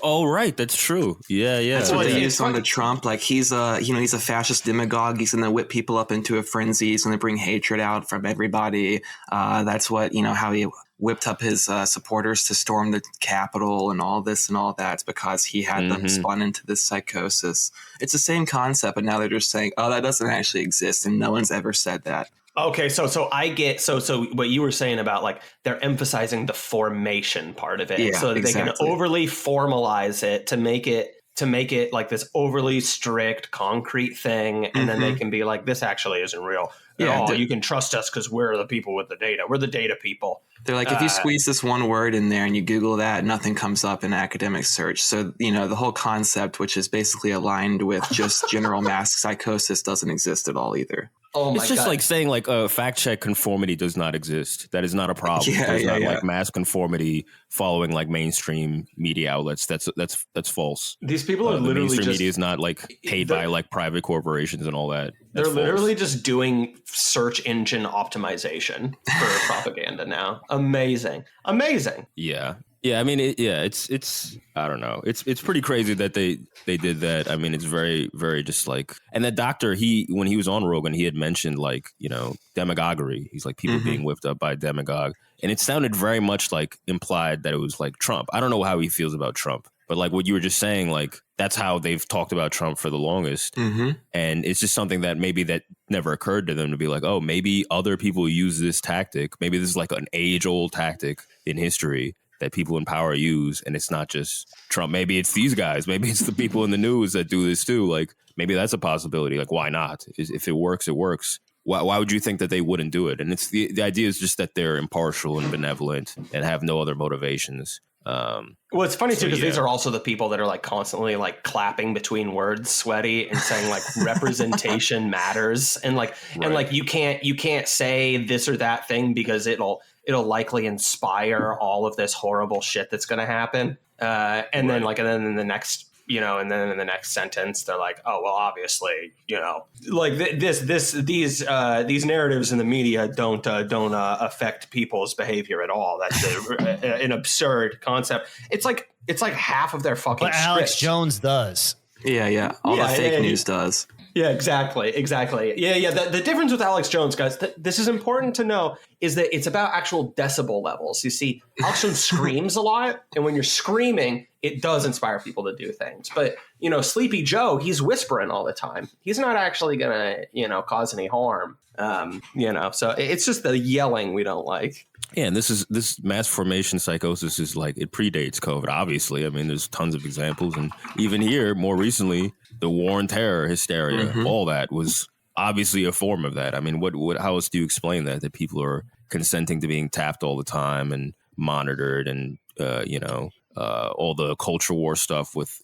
[SPEAKER 1] Oh, right. That's true. Yeah.
[SPEAKER 2] That's what they used on to Trump. Like he's a fascist demagogue. He's going to whip people up into a frenzy. He's going to bring hatred out from everybody. That's what, how he whipped up his supporters to storm the Capitol and all this and all that. It's because he had them spun into this psychosis. It's the same concept, but now they're just saying, oh, that doesn't actually exist. And no one's ever said that.
[SPEAKER 4] Okay, so I get so what you were saying about like they're emphasizing the formation part of it, so that they can overly formalize it to make it to make it like this overly strict, concrete thing. And then they can be like, this actually isn't real. Yeah, you can trust us because we're the people with the data. We're the data people.
[SPEAKER 2] They're like, if you squeeze this one word in there and you Google that, nothing comes up in academic search. So, you know, the whole concept, which is basically aligned with just general mass psychosis, doesn't exist at all either.
[SPEAKER 4] Oh my
[SPEAKER 1] It's just
[SPEAKER 4] God.
[SPEAKER 1] like saying like fact check conformity does not exist. That is not a problem. There's not like mass conformity following like mainstream media outlets. That's false.
[SPEAKER 4] These people are
[SPEAKER 1] The
[SPEAKER 4] literally
[SPEAKER 1] mainstream
[SPEAKER 4] just
[SPEAKER 1] media is not like paid by like private corporations and all that.
[SPEAKER 4] they're
[SPEAKER 1] That's
[SPEAKER 4] literally
[SPEAKER 1] false.
[SPEAKER 4] just doing search engine optimization for propaganda now. Amazing.
[SPEAKER 1] Yeah. Yeah, I mean, it's I don't know. It's pretty crazy that they did that. I mean, it's very, very just like, and the doctor, when he was on Rogan, he had mentioned like, you know, demagoguery. He's like people being whipped up by demagogue. And it sounded very much like implied that it was like Trump. I don't know how he feels about Trump, but like what you were just saying, like that's how they've talked about Trump for the longest. And it's just something that maybe that never occurred to them to be like, oh, maybe other people use this tactic. Maybe this is like an age old tactic in history that people in power use, and it's not just Trump. Maybe it's these guys. Maybe it's the people in the news that do this too. Like maybe that's a possibility. Like why not? If it works, it works. Why would you think that they wouldn't do it? And it's the idea is just that they're impartial and benevolent and have no other motivations.
[SPEAKER 4] Well, it's funny too because these are also the people that are like constantly like clapping between words, sweaty, and saying like representation matters, and like and like you can't say this or that thing because it'll likely inspire all of this horrible shit that's going to happen. And then in the next, you know, and then in the next sentence, they're like, oh, well, obviously, you know, like these narratives in the media don't affect people's behavior at all. That's an absurd concept. It's like half of their fucking
[SPEAKER 3] But Alex
[SPEAKER 4] script.
[SPEAKER 3] Jones does.
[SPEAKER 2] Yeah. All the fake news does.
[SPEAKER 4] Yeah, exactly. Yeah. The difference with Alex Jones, guys, this is important to know, is that it's about actual decibel levels. You see, Alex Jones screams a lot, and when you're screaming, it does inspire people to do things. But, you know, Sleepy Joe, he's whispering all the time. He's not actually going to, you know, cause any harm. You know, so it's just the yelling we don't like.
[SPEAKER 1] Yeah, and this mass formation psychosis is like, it predates COVID, obviously. I mean, there's tons of examples. And even here, more recently, the war on terror, hysteria, all that was obviously a form of that. I mean, how else do you explain that people are consenting to being tapped all the time and monitored and, you know, all the culture war stuff with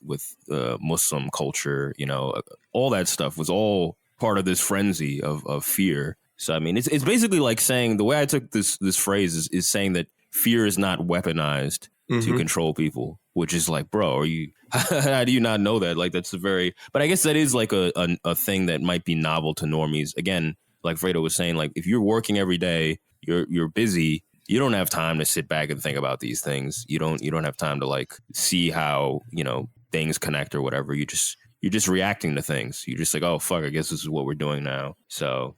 [SPEAKER 1] Muslim culture, you know, all that stuff was all part of this frenzy of fear. So, I mean, it's basically like saying, the way I took this phrase is saying that fear is not weaponized to control people, which is like, bro, how do you not know that? Like, that's but I guess that is like a thing that might be novel to normies. Again, like Fredo was saying, like if you're working every day, you're busy, you don't have time to sit back and think about these things. You don't have time to like see how, you know, things connect or whatever. You're just reacting to things. You're just like, oh, fuck, I guess this is what we're doing now. So,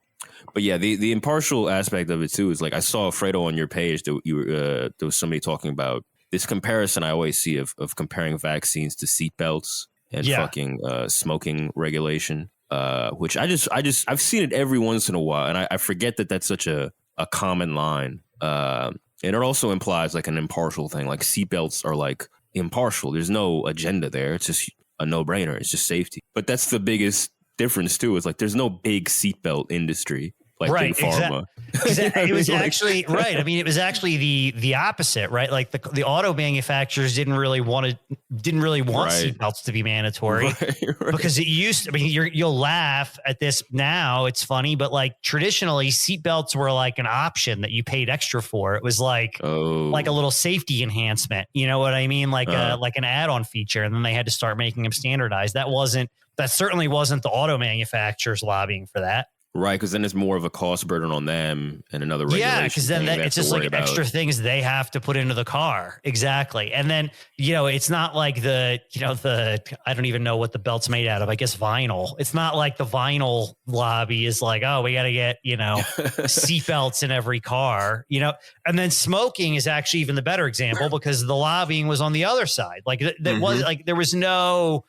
[SPEAKER 1] but yeah, the impartial aspect of it too is like, I saw Fredo on your page that there was somebody talking about this comparison I always see of comparing vaccines to seatbelts and fucking smoking regulation, which I've seen it every once in a while, and I forget that that's such a common line. And it also implies like an impartial thing. Like seatbelts are like impartial. There's no agenda there. It's just a no-brainer. It's just safety. But that's the biggest difference too. Is like there's no big seatbelt industry. Like big pharma.
[SPEAKER 3] Exactly. It was actually right. I mean, it was actually the opposite, right? Like the auto manufacturers didn't really want seatbelts to be mandatory because it used to. I mean, you'll laugh at this now. It's funny, but like traditionally, seatbelts were like an option that you paid extra for. It was like a little safety enhancement. You know what I mean? Like an add-on feature, and then they had to start making them standardized. That certainly wasn't the auto manufacturers lobbying for that.
[SPEAKER 1] Right, because then it's more of a cost burden on them and another regulation.
[SPEAKER 3] Yeah, because then it's just like extra things they have to put into the car. Exactly. And then, you know, it's not like I don't even know what the belt's made out of. I guess vinyl. It's not like the vinyl lobby is like, oh, we got to get, you know, seatbelts in every car, you know. And then smoking is actually even the better example because the lobbying was on the other side. Like was like there was no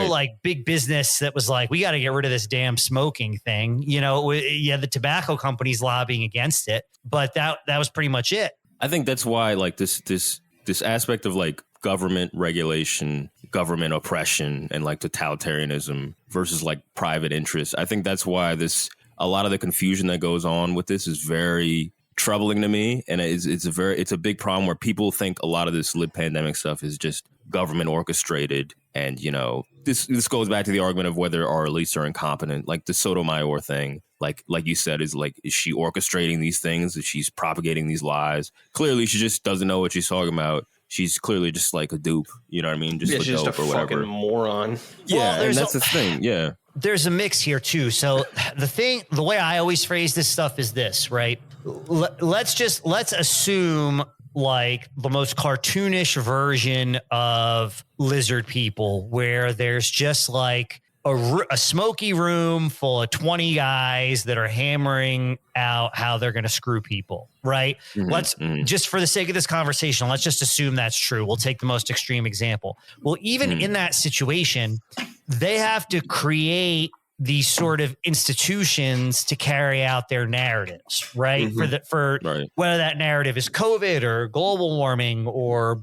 [SPEAKER 3] like big business that was like, we got to get rid of this damn smoking thing. You know, the tobacco companies lobbying against it, but that was pretty much it.
[SPEAKER 1] I think that's why like this aspect of like government regulation government oppression and like totalitarianism versus like private interests. I think that's why a lot of the confusion that goes on with this is very troubling to me. And it's a big problem where people think a lot of this pandemic stuff is just government orchestrated. And, this goes back to the argument of whether our elites are incompetent, like the Sotomayor thing. Like you said, is she orchestrating these things? Is she's propagating these lies? Clearly, she just doesn't know what she's talking about. She's clearly just like a dupe. You know what I mean? Just
[SPEAKER 4] she's just a fucking moron.
[SPEAKER 1] Yeah, well, and that's the thing. Yeah.
[SPEAKER 3] There's a mix here too. So the way I always phrase this stuff is this, right? Let's assume like the most cartoonish version of lizard people, where there's just like a smoky room full of 20 guys that are hammering out how they're going to screw people, right? Just for the sake of this conversation, let's just assume that's true. We'll take the most extreme example. Well, even in that situation, they have to create these sort of institutions to carry out their narratives, right? Right. Whether that narrative is COVID or global warming or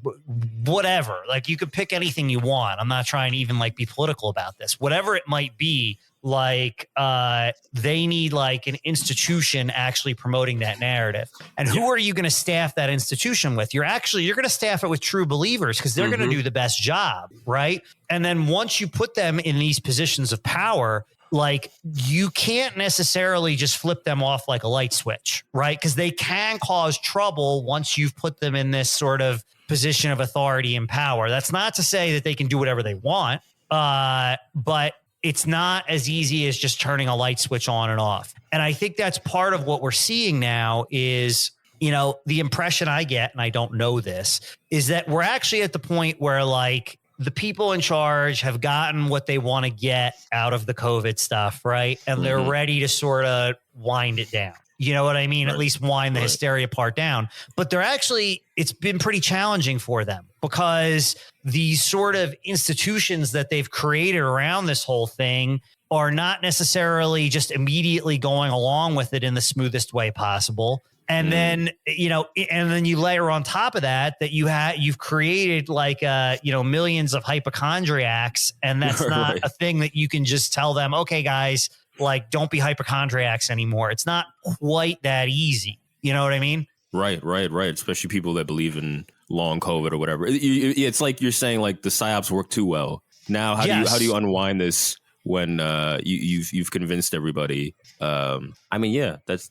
[SPEAKER 3] whatever, like you could pick anything you want. I'm not trying to even like be political about this, whatever it might be. Like they need like an institution actually promoting that narrative. And who are you going to staff that institution with? You're going to staff it with true believers because they're going to do the best job, right? And then once you put them in these positions of power, like you can't necessarily just flip them off like a light switch, right? Because they can cause trouble once you've put them in this sort of position of authority and power. That's not to say that they can do whatever they want, but it's not as easy as just turning a light switch on and off. And I think that's part of what we're seeing now is, the impression I get, and I don't know this, is that we're actually at the point where like the people in charge have gotten what they want to get out of the COVID stuff, right? And they're ready to sort of wind it down. You know what I mean? Right. At least wind the hysteria part down. But it's been pretty challenging for them because these sort of institutions that they've created around this whole thing are not necessarily just immediately going along with it in the smoothest way possible. And then, and then you layer on top of that you've created like, millions of hypochondriacs. And that's not a thing that you can just tell them, okay, guys, like, don't be hypochondriacs anymore. It's not quite that easy. You know what I mean?
[SPEAKER 1] Right. Especially people that believe in long COVID or whatever. It's like you're saying like the psyops work too well. Now, how do you unwind this when you've convinced everybody? That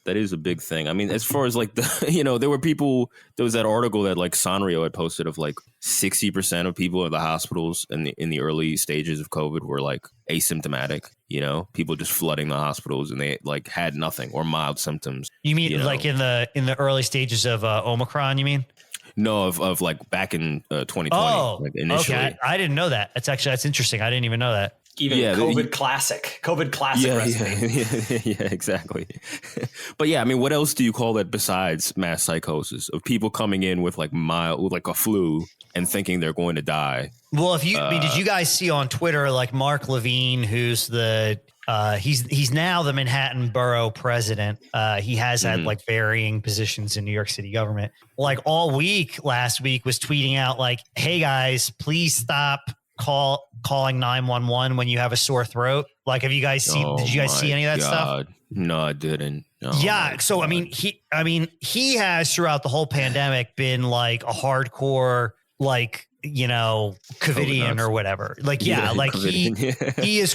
[SPEAKER 1] is a big thing. I mean, as far as like there was that article that like Sanrio had posted of like 60% of people in the hospitals in the early stages of COVID were like asymptomatic, people just flooding the hospitals and they like had nothing or mild symptoms.
[SPEAKER 3] You mean like in the early stages of Omicron, you mean?
[SPEAKER 1] No, of like back in 2020.
[SPEAKER 3] Oh,
[SPEAKER 1] like initially.
[SPEAKER 3] Okay. I didn't know that. That's interesting. I didn't even know that.
[SPEAKER 4] Even COVID classic recipe.
[SPEAKER 1] Yeah, exactly. But yeah, I mean, what else do you call that besides mass psychosis of people coming in with like mild, like a flu and thinking they're going to die?
[SPEAKER 3] Well, did you guys see on Twitter, like Mark Levine, who's he's now the Manhattan borough president. He has had like varying positions in New York City government. Like all week last week was tweeting out like, hey guys, please stop calling 911 when you have a sore throat. Like, did you guys see any of that stuff?
[SPEAKER 1] No, I didn't.
[SPEAKER 3] So I mean he has throughout the whole pandemic been like a hardcore like COVIDian or whatever. Like he is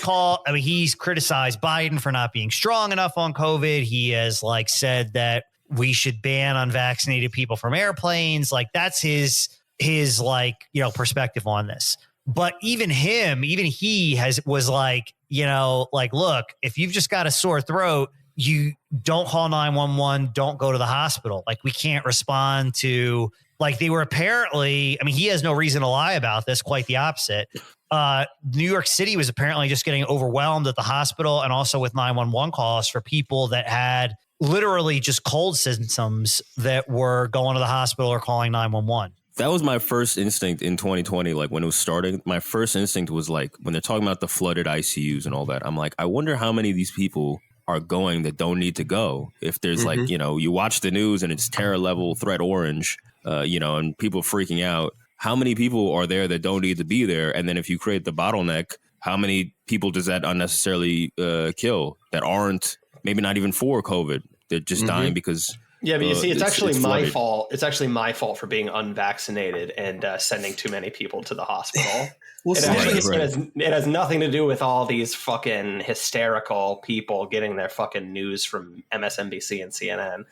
[SPEAKER 3] he's criticized Biden for not being strong enough on COVID. He has like said that we should ban unvaccinated people from airplanes. Like that's his like perspective on this. But even he was like, look, if you've just got a sore throat, you don't call 911, don't go to the hospital. Like we can't respond to like they were apparently, I mean, he has no reason to lie about this, quite the opposite. New York City was apparently just getting overwhelmed at the hospital and also with 911 calls for people that had literally just cold symptoms that were going to the hospital or calling 911.
[SPEAKER 1] That was my first instinct in 2020. Like when it was starting, my first instinct was like, when they're talking about the flooded ICUs and all that, I'm like, I wonder how many of these people are going that don't need to go. If there's like, you watch the news and it's terror level threat orange, and people freaking out. how many people are there that don't need to be there? And then if you create the bottleneck, how many people does that unnecessarily kill that aren't maybe not even for COVID? They're just dying because.
[SPEAKER 4] Yeah, but you see, it's actually my fault. It's actually my fault for being unvaccinated and sending too many people to the hospital. Well, it has nothing to do with all these fucking hysterical people getting their fucking news from MSNBC and CNN.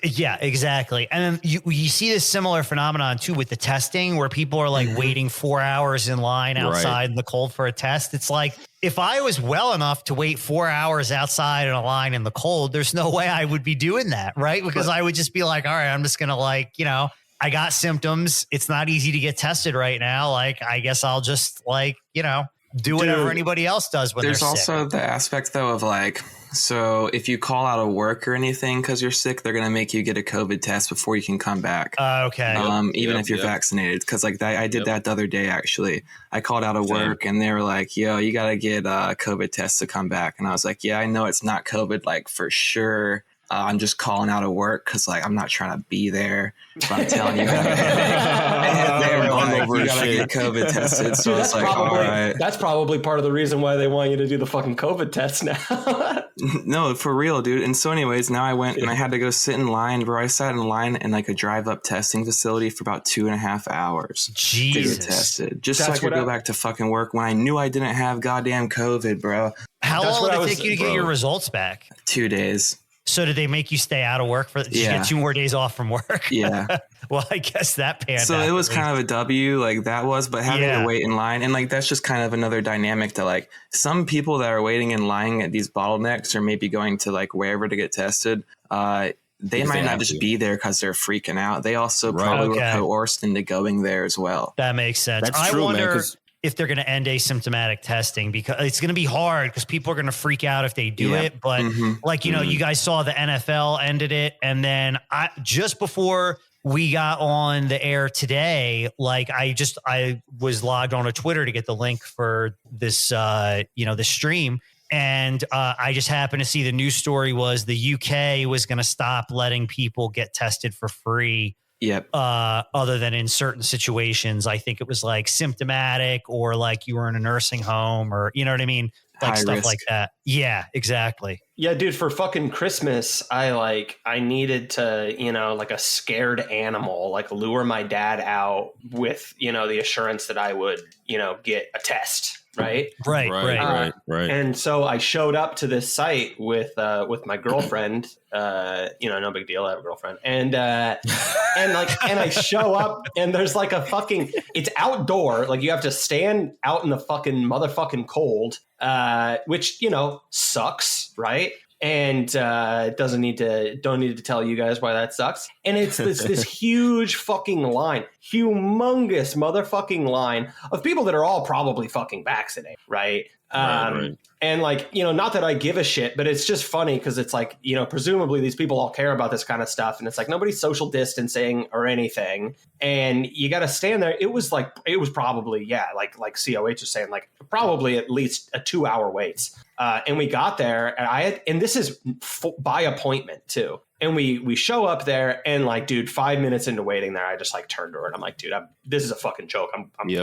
[SPEAKER 3] Yeah, exactly. And then you see this similar phenomenon too with the testing, where people are like waiting 4 hours in line outside in the cold for a test. It's like, if I was well enough to wait 4 hours outside in a line in the cold, there's no way I would be doing that, right? Because I would just be like, all right, I'm just going to I got symptoms. It's not easy to get tested right now. Like, I guess I'll just do whatever anybody else does when they're sick. There's also
[SPEAKER 2] the aspect though of so if you call out of work or anything because you're sick, they're going to make you get a COVID test before you can come back.
[SPEAKER 3] Okay.
[SPEAKER 2] Even if you're vaccinated. Because I did that the other day, actually. I called out of work and they were like, yo, you got to get a COVID test to come back. And I was like, yeah, I know it's not COVID, for sure. I'm just calling out of work because I'm not trying to be there. But I'm telling you, and they were like, you gotta get COVID tested. So it's like, all right.
[SPEAKER 4] That's probably part of the reason why they want you to do the fucking COVID test now.
[SPEAKER 2] No, for real, dude. And so anyways, now I went and I had to go sit in line, bro. I sat in line in a drive-up testing facility for about 2.5 hours.
[SPEAKER 3] Jesus.
[SPEAKER 2] To get tested. Just so I could go back to fucking work when I knew I didn't have goddamn COVID, bro.
[SPEAKER 3] How long did it take you to get your results back?
[SPEAKER 2] 2 days.
[SPEAKER 3] So did they make you stay out of work did you get 2 more days off from work?
[SPEAKER 2] Yeah.
[SPEAKER 3] Well, I guess that panned out.
[SPEAKER 2] So it was kind of a W, that was, but having to wait in line and that's just kind of another dynamic to some people that are waiting in line at these bottlenecks or maybe going to wherever to get tested. They might not just be there because they're freaking out. They also probably were coerced into going there as well.
[SPEAKER 3] That makes sense.
[SPEAKER 1] That's true, man.
[SPEAKER 3] If they're going to end asymptomatic testing, because it's going to be hard because people are going to freak out if they do it. But you guys saw the NFL ended it. And then just before we got on the air today, I was logged on to Twitter to get the link for this, this stream. And I just happened to see the news story was the UK was going to stop letting people get tested for free.
[SPEAKER 2] Yep.
[SPEAKER 3] Other than in certain situations, I think it was symptomatic or you were in a nursing home or, you know what I mean?
[SPEAKER 2] High
[SPEAKER 3] Stuff
[SPEAKER 2] risk.
[SPEAKER 3] like that. Yeah, exactly.
[SPEAKER 4] Yeah, dude, for fucking Christmas, I needed to, a scared animal, lure my dad out with, the assurance that I would, get a test. Right. And so I showed up to this site with my girlfriend. No big deal. I have a girlfriend, and I show up and there's it's outdoor. You have to stand out in the fucking motherfucking cold, which sucks, right? And don't need to tell you guys why that sucks. And it's this huge fucking line, humongous motherfucking line of people that are all probably fucking vaccinated, right?
[SPEAKER 1] Right.
[SPEAKER 4] And not that I give a shit, but it's just funny because it's presumably these people all care about this kind of stuff, and it's nobody's social distancing or anything, and you got to stand there. It was probably like COH was saying, probably at least a 2-hour wait. And we got there, and this is by appointment too. And we show up there, and dude, 5 minutes into waiting there, I just turned to her and I'm like, dude, this is a fucking joke.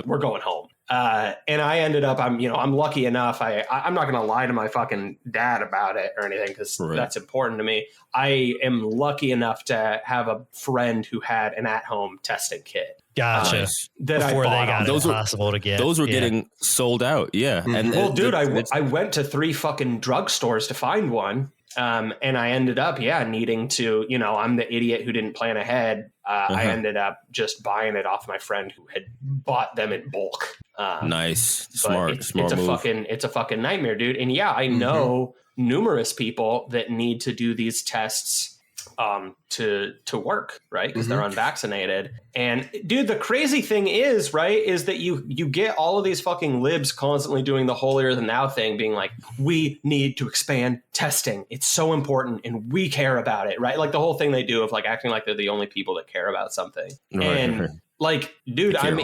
[SPEAKER 4] We're going home. And I ended up, I'm lucky enough. I'm not going to lie to my fucking dad about it or anything because that's important to me. I am lucky enough to have a friend who had an at-home testing kit.
[SPEAKER 3] Gotcha.
[SPEAKER 4] That
[SPEAKER 3] before
[SPEAKER 4] I bought
[SPEAKER 3] they got
[SPEAKER 4] them.
[SPEAKER 3] it impossible to get.
[SPEAKER 1] Those were getting sold out. Yeah.
[SPEAKER 2] Mm-hmm.
[SPEAKER 1] And
[SPEAKER 4] well, dude, I went to 3 fucking drugstores to find one. And I ended up, needing to, I'm the idiot who didn't plan ahead. I ended up just buying it off my friend who had bought them in bulk.
[SPEAKER 1] Nice. Smart
[SPEAKER 4] it's
[SPEAKER 1] move.
[SPEAKER 4] It's a fucking nightmare, dude. And I know numerous people that need to do these tests to work, right? Because they're unvaccinated. And dude, the crazy thing is, right, is that you get all of these fucking libs constantly doing the holier than thou thing, being like, we need to expand testing. It's so important and we care about it, right? The whole thing they do of acting like they're the only people that care about something.
[SPEAKER 1] Right.
[SPEAKER 4] And dude, I'm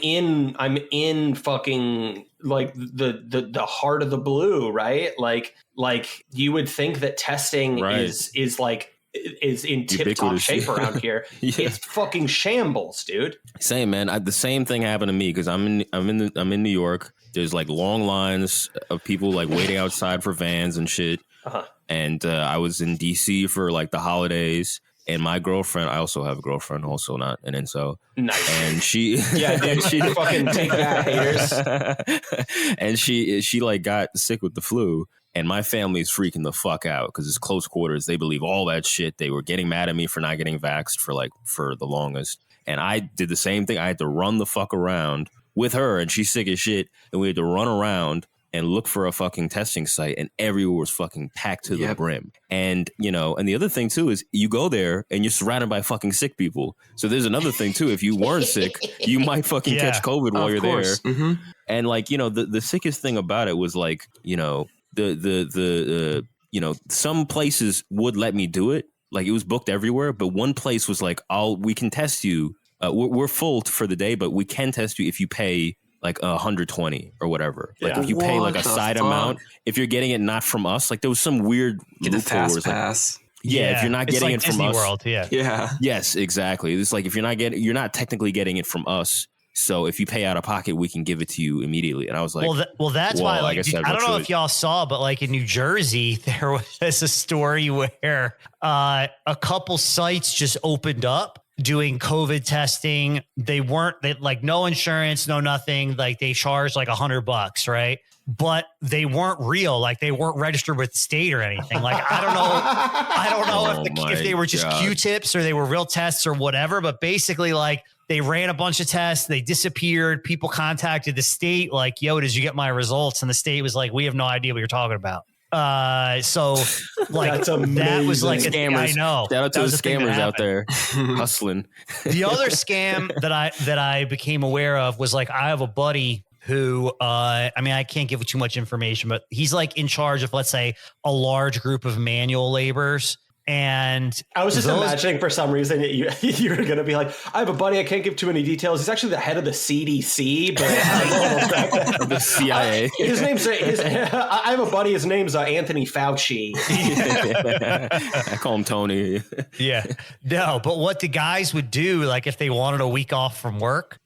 [SPEAKER 4] in fucking the heart of the blue, right? You would think that testing is is in tip-top shape around here. It's fucking shambles, dude.
[SPEAKER 1] Same, man. The same thing happened to me because I'm in New York. There's like long lines of people like waiting outside for vans and shit. And I was in DC for like the holidays. And my girlfriend, I also have a girlfriend, also not an incel.
[SPEAKER 4] Nice.
[SPEAKER 1] And she,
[SPEAKER 4] dude, she fucking take that, haters.
[SPEAKER 1] And she like got sick with the flu. And my family's freaking the fuck out because it's close quarters. They believe all that shit. They were getting mad at me for not getting vaxxed for the longest. And I did the same thing. I had to run the fuck around with her, and she's sick as shit. And we had to run around and look for a fucking testing site, and everywhere was fucking packed to the brim. And, and the other thing too is you go there and you're surrounded by fucking sick people. So there's another thing too. If you weren't sick, you might fucking catch COVID while you're there.
[SPEAKER 2] Mm-hmm.
[SPEAKER 1] And like, the sickest thing about it was like, some places would let me do it. Like it was booked everywhere. But one place was like, we can test you. We're full for the day, but we can test you if you pay like 120 or whatever. Like if you pay like a side amount, if you're getting it not from us, like there was some weird
[SPEAKER 2] get a fast pass.
[SPEAKER 1] If you're not getting it from
[SPEAKER 3] Disney
[SPEAKER 1] us,
[SPEAKER 3] World,
[SPEAKER 1] yes, exactly. It's like if you're not technically getting it from us. So if you pay out of pocket, we can give it to you immediately. And I was like,
[SPEAKER 3] well, that's why. Like, I don't know if y'all saw, but like in New Jersey, there was a story where a couple sites just opened up doing COVID testing. They like no insurance, no nothing. Like they charged like $100, right? But they weren't real. Like they weren't registered with the state or anything. Like I don't know if they were just Q-tips or they were real tests or whatever. But basically, like they ran a bunch of tests. They disappeared. People contacted the state like, "Yo, did you get my results?" And the state was like, "We have no idea what you're talking about." So like that was like
[SPEAKER 1] scammers.
[SPEAKER 3] I know.
[SPEAKER 1] Shout out to the scammers out there hustling.
[SPEAKER 3] The other scam that I became aware of was like I have a buddy who I can't give too much information, but he's like in charge of, let's say, a large group of manual laborers. And
[SPEAKER 4] I was just imagining for some reason you were going to be like, I have a buddy. I can't give too many details. He's actually the head of the CDC, but
[SPEAKER 1] the CIA.
[SPEAKER 4] I have a buddy. His name's Anthony Fauci.
[SPEAKER 1] I call him Tony.
[SPEAKER 3] Yeah. No, but what the guys would do, like if they wanted a week off from work,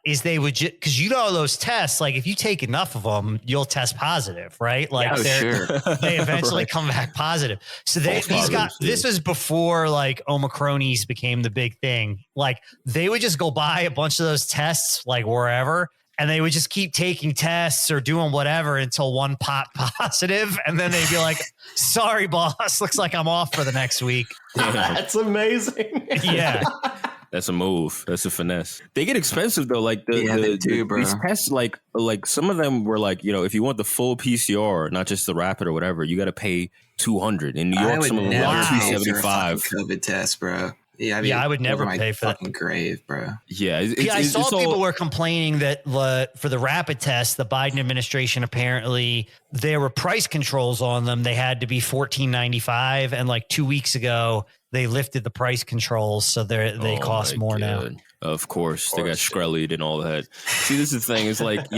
[SPEAKER 3] is they would because those tests, like if you take enough of them, you'll test positive, right? Like they eventually come back positive. So this was before like Omicronies became the big thing. Like they would just go buy a bunch of those tests, like wherever, and they would just keep taking tests or doing whatever until one popped positive, and then they'd be like, "Sorry, boss, looks like I'm off for the next week."
[SPEAKER 4] That's amazing.
[SPEAKER 3] Yeah.
[SPEAKER 1] That's a move. That's a finesse. They get expensive though. Like these tests, like some of them were like, if you want the full PCR, not just the rapid or whatever, you got to pay $200. In New York, some of them are $275.
[SPEAKER 2] COVID test, bro. Yeah,
[SPEAKER 3] I would never pay for that.
[SPEAKER 2] Fucking grave, bro.
[SPEAKER 1] Yeah,
[SPEAKER 3] I saw people were complaining that for the rapid test, the Biden administration apparently there were price controls on them. They had to be $14.95, and like 2 weeks ago they lifted the price controls, so they cost more now.
[SPEAKER 1] Of course, they got Skrellied and all that. See, this is the thing. Is like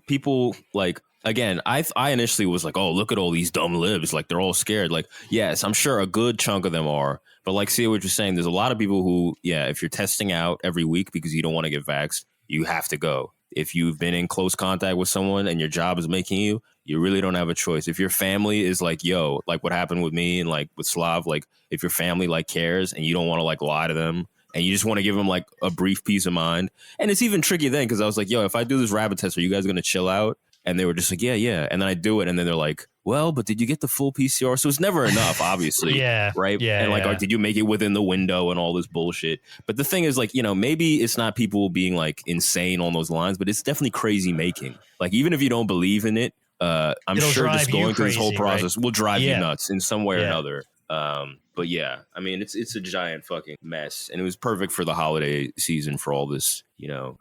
[SPEAKER 1] people like. Again, I initially was like, oh, look at all these dumb libs. Like, they're all scared. Like, yes, I'm sure a good chunk of them are. But like, see what you're saying. There's a lot of people who, if you're testing out every week because you don't want to get vaxxed, you have to go. If you've been in close contact with someone and your job is making you really don't have a choice. If your family is like, yo, like what happened with me and like with SLAV, like if your family like cares and you don't want to like lie to them and you just want to give them like a brief peace of mind. And it's even tricky then because I was like, yo, if I do this rapid test, are you guys going to chill out? And they were just like, yeah. And then I do it. And then they're like, well, but did you get the full PCR? So it's never enough, obviously.
[SPEAKER 3] Yeah.
[SPEAKER 1] Right.
[SPEAKER 3] Yeah,
[SPEAKER 1] and like, or did you make it within the window and all this bullshit? But the thing is like, maybe it's not people being like insane on those lines, but it's definitely crazy making. Like, even if you don't believe in it, I'm sure just going through this whole process will drive you nuts in some way or another. But yeah, I mean, it's a giant fucking mess. And it was perfect for the holiday season for all this,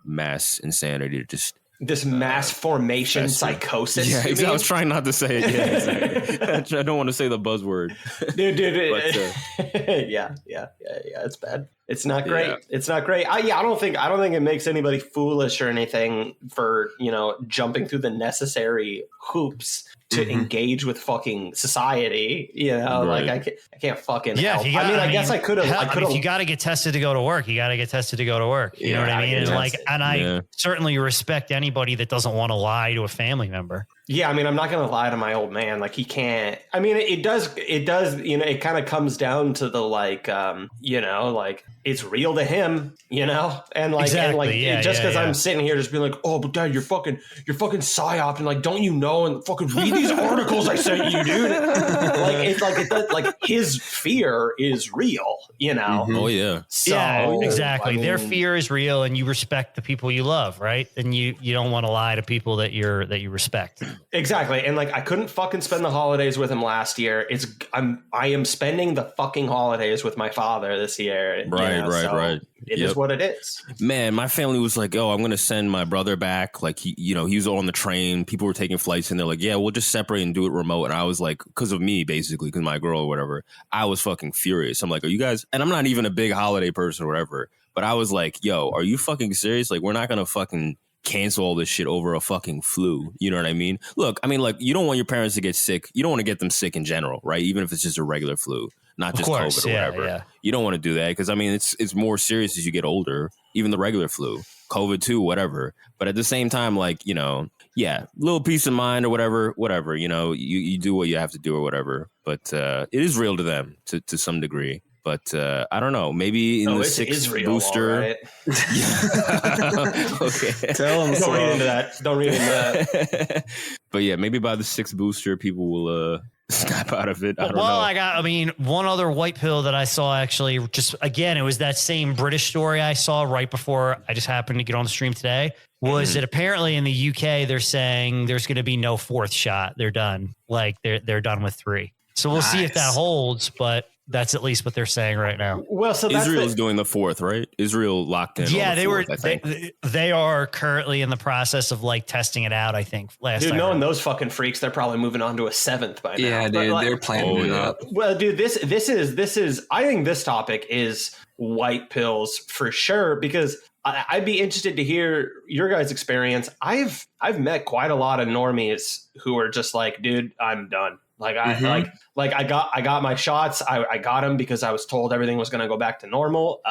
[SPEAKER 1] mass insanity to just.
[SPEAKER 4] This mass formation psychosis.
[SPEAKER 1] Yeah, exactly. I was trying not to say it. Yeah, exactly. I don't want to say the buzzword.
[SPEAKER 4] Dude. Yeah, it's bad. It's not great. It's not great. I don't think it makes anybody foolish or anything for, jumping through the necessary hoops to engage with fucking society.
[SPEAKER 1] Right.
[SPEAKER 4] Like I can't fucking help.
[SPEAKER 3] I
[SPEAKER 4] guess I could have.
[SPEAKER 3] If you got to get tested to go to work, you got to get tested to go to work. You know what I mean? And I certainly respect anybody that doesn't want to lie to a family member.
[SPEAKER 4] Yeah, I'm not going to lie to my old man. Like, he can't. It does, it kind of comes down to the, like, it's real to him, and like,
[SPEAKER 3] exactly.
[SPEAKER 4] Just because I'm sitting here just being like, oh, but Dad, you're fucking psyop, and like, don't you know, and fucking read these articles I sent you, dude. Like his fear is real,
[SPEAKER 1] Oh yeah.
[SPEAKER 4] So
[SPEAKER 3] exactly. Their fear is real, and you respect the people you love, right? And you don't want to lie to people that you respect.
[SPEAKER 4] Exactly. And like, I couldn't fucking spend the holidays with him last year. I am spending the fucking holidays with my father this year.
[SPEAKER 1] Right.
[SPEAKER 4] It is what it is.
[SPEAKER 1] Man, my family was like, oh, I'm going to send my brother back. Like, he was on the train. People were taking flights and they're like, yeah, we'll just separate and do it remote. And I was like, because of me, basically, because my girl or whatever, I was fucking furious. I'm like, are you guys, and I'm not even a big holiday person or whatever, but I was like, yo, are you fucking serious? Like, we're not going to fucking cancel all this shit over a fucking flu. You know what I mean? Look, like, you don't want your parents to get sick. You don't want to get them sick in general, right? Even if it's just a regular flu, not just COVID or whatever. Yeah. You don't want to do that because, it's more serious as you get older, even the regular flu, COVID too, whatever. But at the same time, like, little peace of mind or whatever, you do what you have to do or whatever. But it is real to them to some degree. But I don't know. Maybe in the sixth booster.
[SPEAKER 4] Right.
[SPEAKER 1] Okay.
[SPEAKER 2] Tell them.
[SPEAKER 4] Don't read into that.
[SPEAKER 3] But
[SPEAKER 1] yeah, maybe by the sixth booster, people will snap out of it. I don't know.
[SPEAKER 3] One other white pill that I saw, actually, just again, it was that same British story I saw right before I just happened to get on the stream today. Was that apparently in the UK they're saying there's going to be no fourth shot. They're done. Like they're done with 3. So we'll see if that holds, but that's at least what they're saying right now.
[SPEAKER 4] Well, so
[SPEAKER 1] Israel's doing the 4th, right? Israel locked in.
[SPEAKER 3] Yeah,
[SPEAKER 1] they 4th,
[SPEAKER 3] were. They are currently in the process of like testing it out. I think
[SPEAKER 4] knowing those fucking freaks, they're probably moving on to a 7th by now.
[SPEAKER 2] Yeah, dude, they're planning it up.
[SPEAKER 4] Well, dude, this is. I think this topic is white pills for sure, because I'd be interested to hear your guys' experience. I've met quite a lot of normies who are just like, dude, I'm done. Like I got my shots. I got them because I was told everything was going to go back to normal.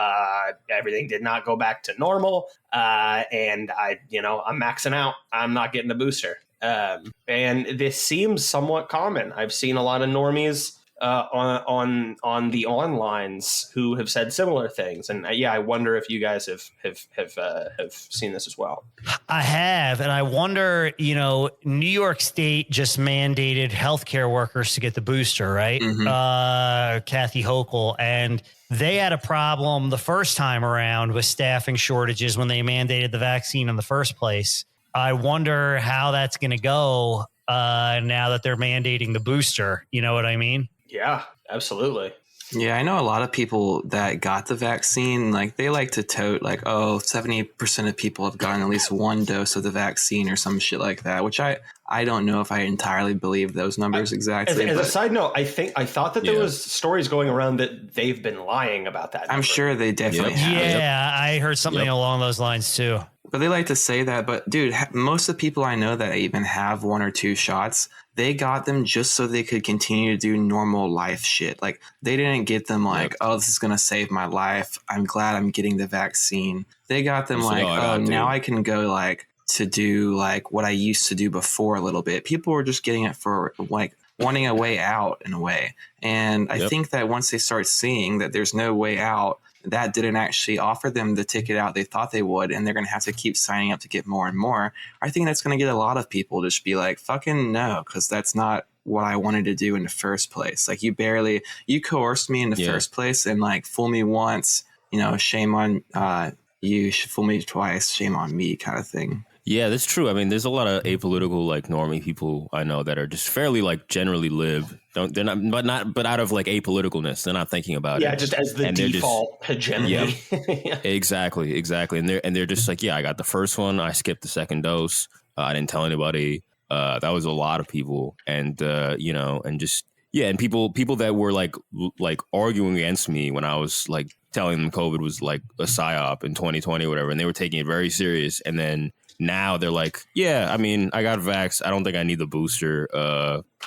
[SPEAKER 4] Everything did not go back to normal. And I'm maxing out. I'm not getting the booster. And this seems somewhat common. I've seen a lot of normies on the onlines who have said similar things, and I wonder if you guys have seen this as well.
[SPEAKER 3] I have, and I wonder, New York State just mandated healthcare workers to get the booster, right? Kathy Hochul, and they had a problem the first time around with staffing shortages when they mandated the vaccine in the first place. I wonder how that's going to go now that they're mandating the booster. You know what I mean?
[SPEAKER 4] Yeah, absolutely.
[SPEAKER 2] Yeah, I know a lot of people that got the vaccine, like they like to tote like, 70% of people have gotten at least one dose of the vaccine or some shit like that, which I don't know if I entirely believe those numbers exactly.
[SPEAKER 4] As a side note, I thought that there was stories going around that they've been lying about that.
[SPEAKER 2] I'm sure they definitely have.
[SPEAKER 3] Yeah, I heard something along those lines too.
[SPEAKER 2] But they like to say that. But dude, most of the people I know that even have 1 or 2 shots, they got them just so they could continue to do normal life shit. Like they didn't get them like, this is going to save my life. I'm glad I'm getting the vaccine. They got them now I can go like to do like what I used to do before a little bit. People were just getting it for like wanting a way out in a way. And I think that once they start seeing that there's no way out, that didn't actually offer them the ticket out they thought they would, and they're going to have to keep signing up to get more and more. I think that's going to get a lot of people to just be like, fucking no, because that's not what I wanted to do in the first place. Like you coerced me in the first place, and like fool me once, shame on you, fool me twice, shame on me kind of thing.
[SPEAKER 1] Yeah, that's true. I mean, there's a lot of apolitical, like normie people I know that are just fairly like generally live. But out of like apoliticalness, they're not thinking about it.
[SPEAKER 4] Yeah, just as the default hegemony.
[SPEAKER 1] Yeah, exactly. And they're just like, I got the first one. I skipped the second dose. I didn't tell anybody. That was a lot of people, and and just. Yeah, and people that were like arguing against me when I was like telling them COVID was like a psyop in 2020 or whatever, and they were taking it very serious. And then now they're like, yeah, I mean, I got vaxxed. I don't think I need the booster.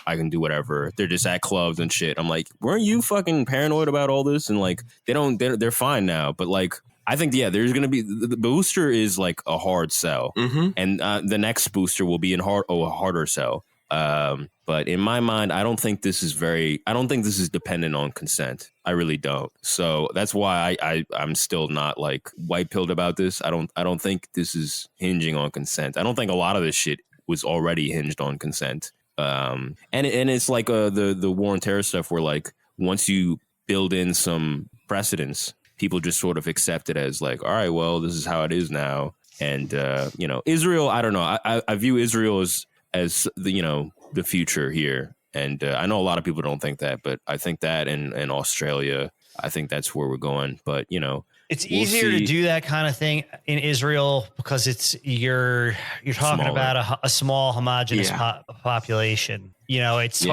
[SPEAKER 1] I can do whatever. They're just at clubs and shit. I'm like, weren't you fucking paranoid about all this? And like, they're fine now. But like, I think, yeah, there's going to be the booster is like a hard sell. And the next booster will be a harder sell. But in my mind, I don't think this is dependent on consent. I really don't. So that's why I'm still not like white pilled about this. I don't think this is hinging on consent. I don't think a lot of this shit was already hinged on consent. And it's like the war and terror stuff where like once you build in some precedents, people just sort of accept it as like, all right, well, this is how it is now. And Israel, I don't know. I view Israel as the future here. And I know a lot of people don't think that, but I think that in Australia, I think that's where we're going. But,
[SPEAKER 3] it's easier to do that kind of thing in Israel because you're talking about a small homogenous population. It's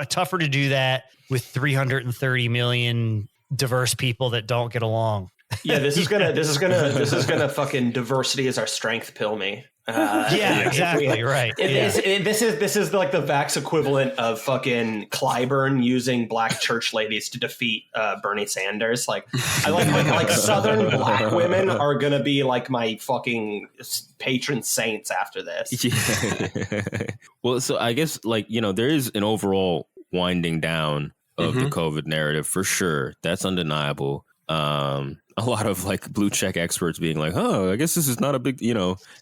[SPEAKER 3] tougher to do that with 330 million diverse people that don't get along.
[SPEAKER 4] Yeah, this is gonna fucking diversity is our strength pill me.
[SPEAKER 3] Exactly right.
[SPEAKER 4] This is like the Vax equivalent of fucking Clyburn using black church ladies to defeat Bernie Sanders. Like, I like Southern black women are gonna be like my fucking patron saints after this.
[SPEAKER 1] Yeah. Well, so I guess there is an overall winding down of the COVID narrative for sure. That's undeniable. A lot of like blue check experts being like, oh, I guess this is not a big,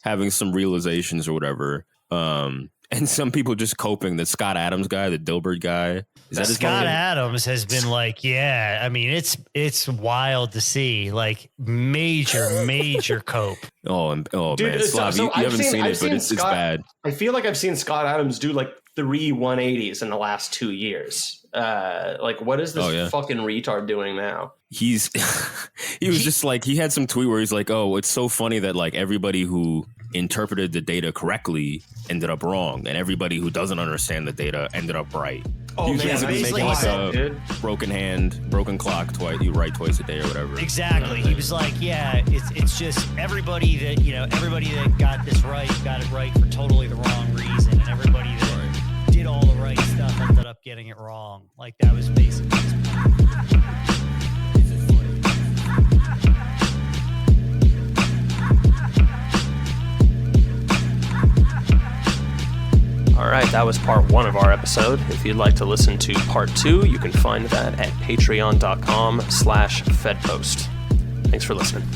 [SPEAKER 1] having some realizations or whatever. And some people just coping. The Scott Adams guy, the Dilbert guy. Is that
[SPEAKER 3] Scott Adams has been like, yeah, I mean, it's wild to see like major cope.
[SPEAKER 1] Dude, man.
[SPEAKER 4] So
[SPEAKER 1] you haven't seen it, but it's bad.
[SPEAKER 4] I feel like I've seen Scott Adams do like 3 180s in the last 2 years. What is this fucking retard doing now?
[SPEAKER 1] He was just like, he had some tweet where he's like, oh, it's so funny that like everybody who interpreted the data correctly ended up wrong, and everybody who doesn't understand the data ended up right.
[SPEAKER 3] Oh, man,
[SPEAKER 1] making like a broken hand, broken clock twice. You write twice a day or whatever.
[SPEAKER 3] Exactly. He was like, yeah, it's just everybody that got this right got it right for totally the wrong reason, and everybody that did all the right stuff ended up getting it wrong. Like that was basically his point.
[SPEAKER 4] All right, that was part 1 of our episode. If you'd like to listen to part 2, you can find that at patreon.com/fedpost. Thanks for listening.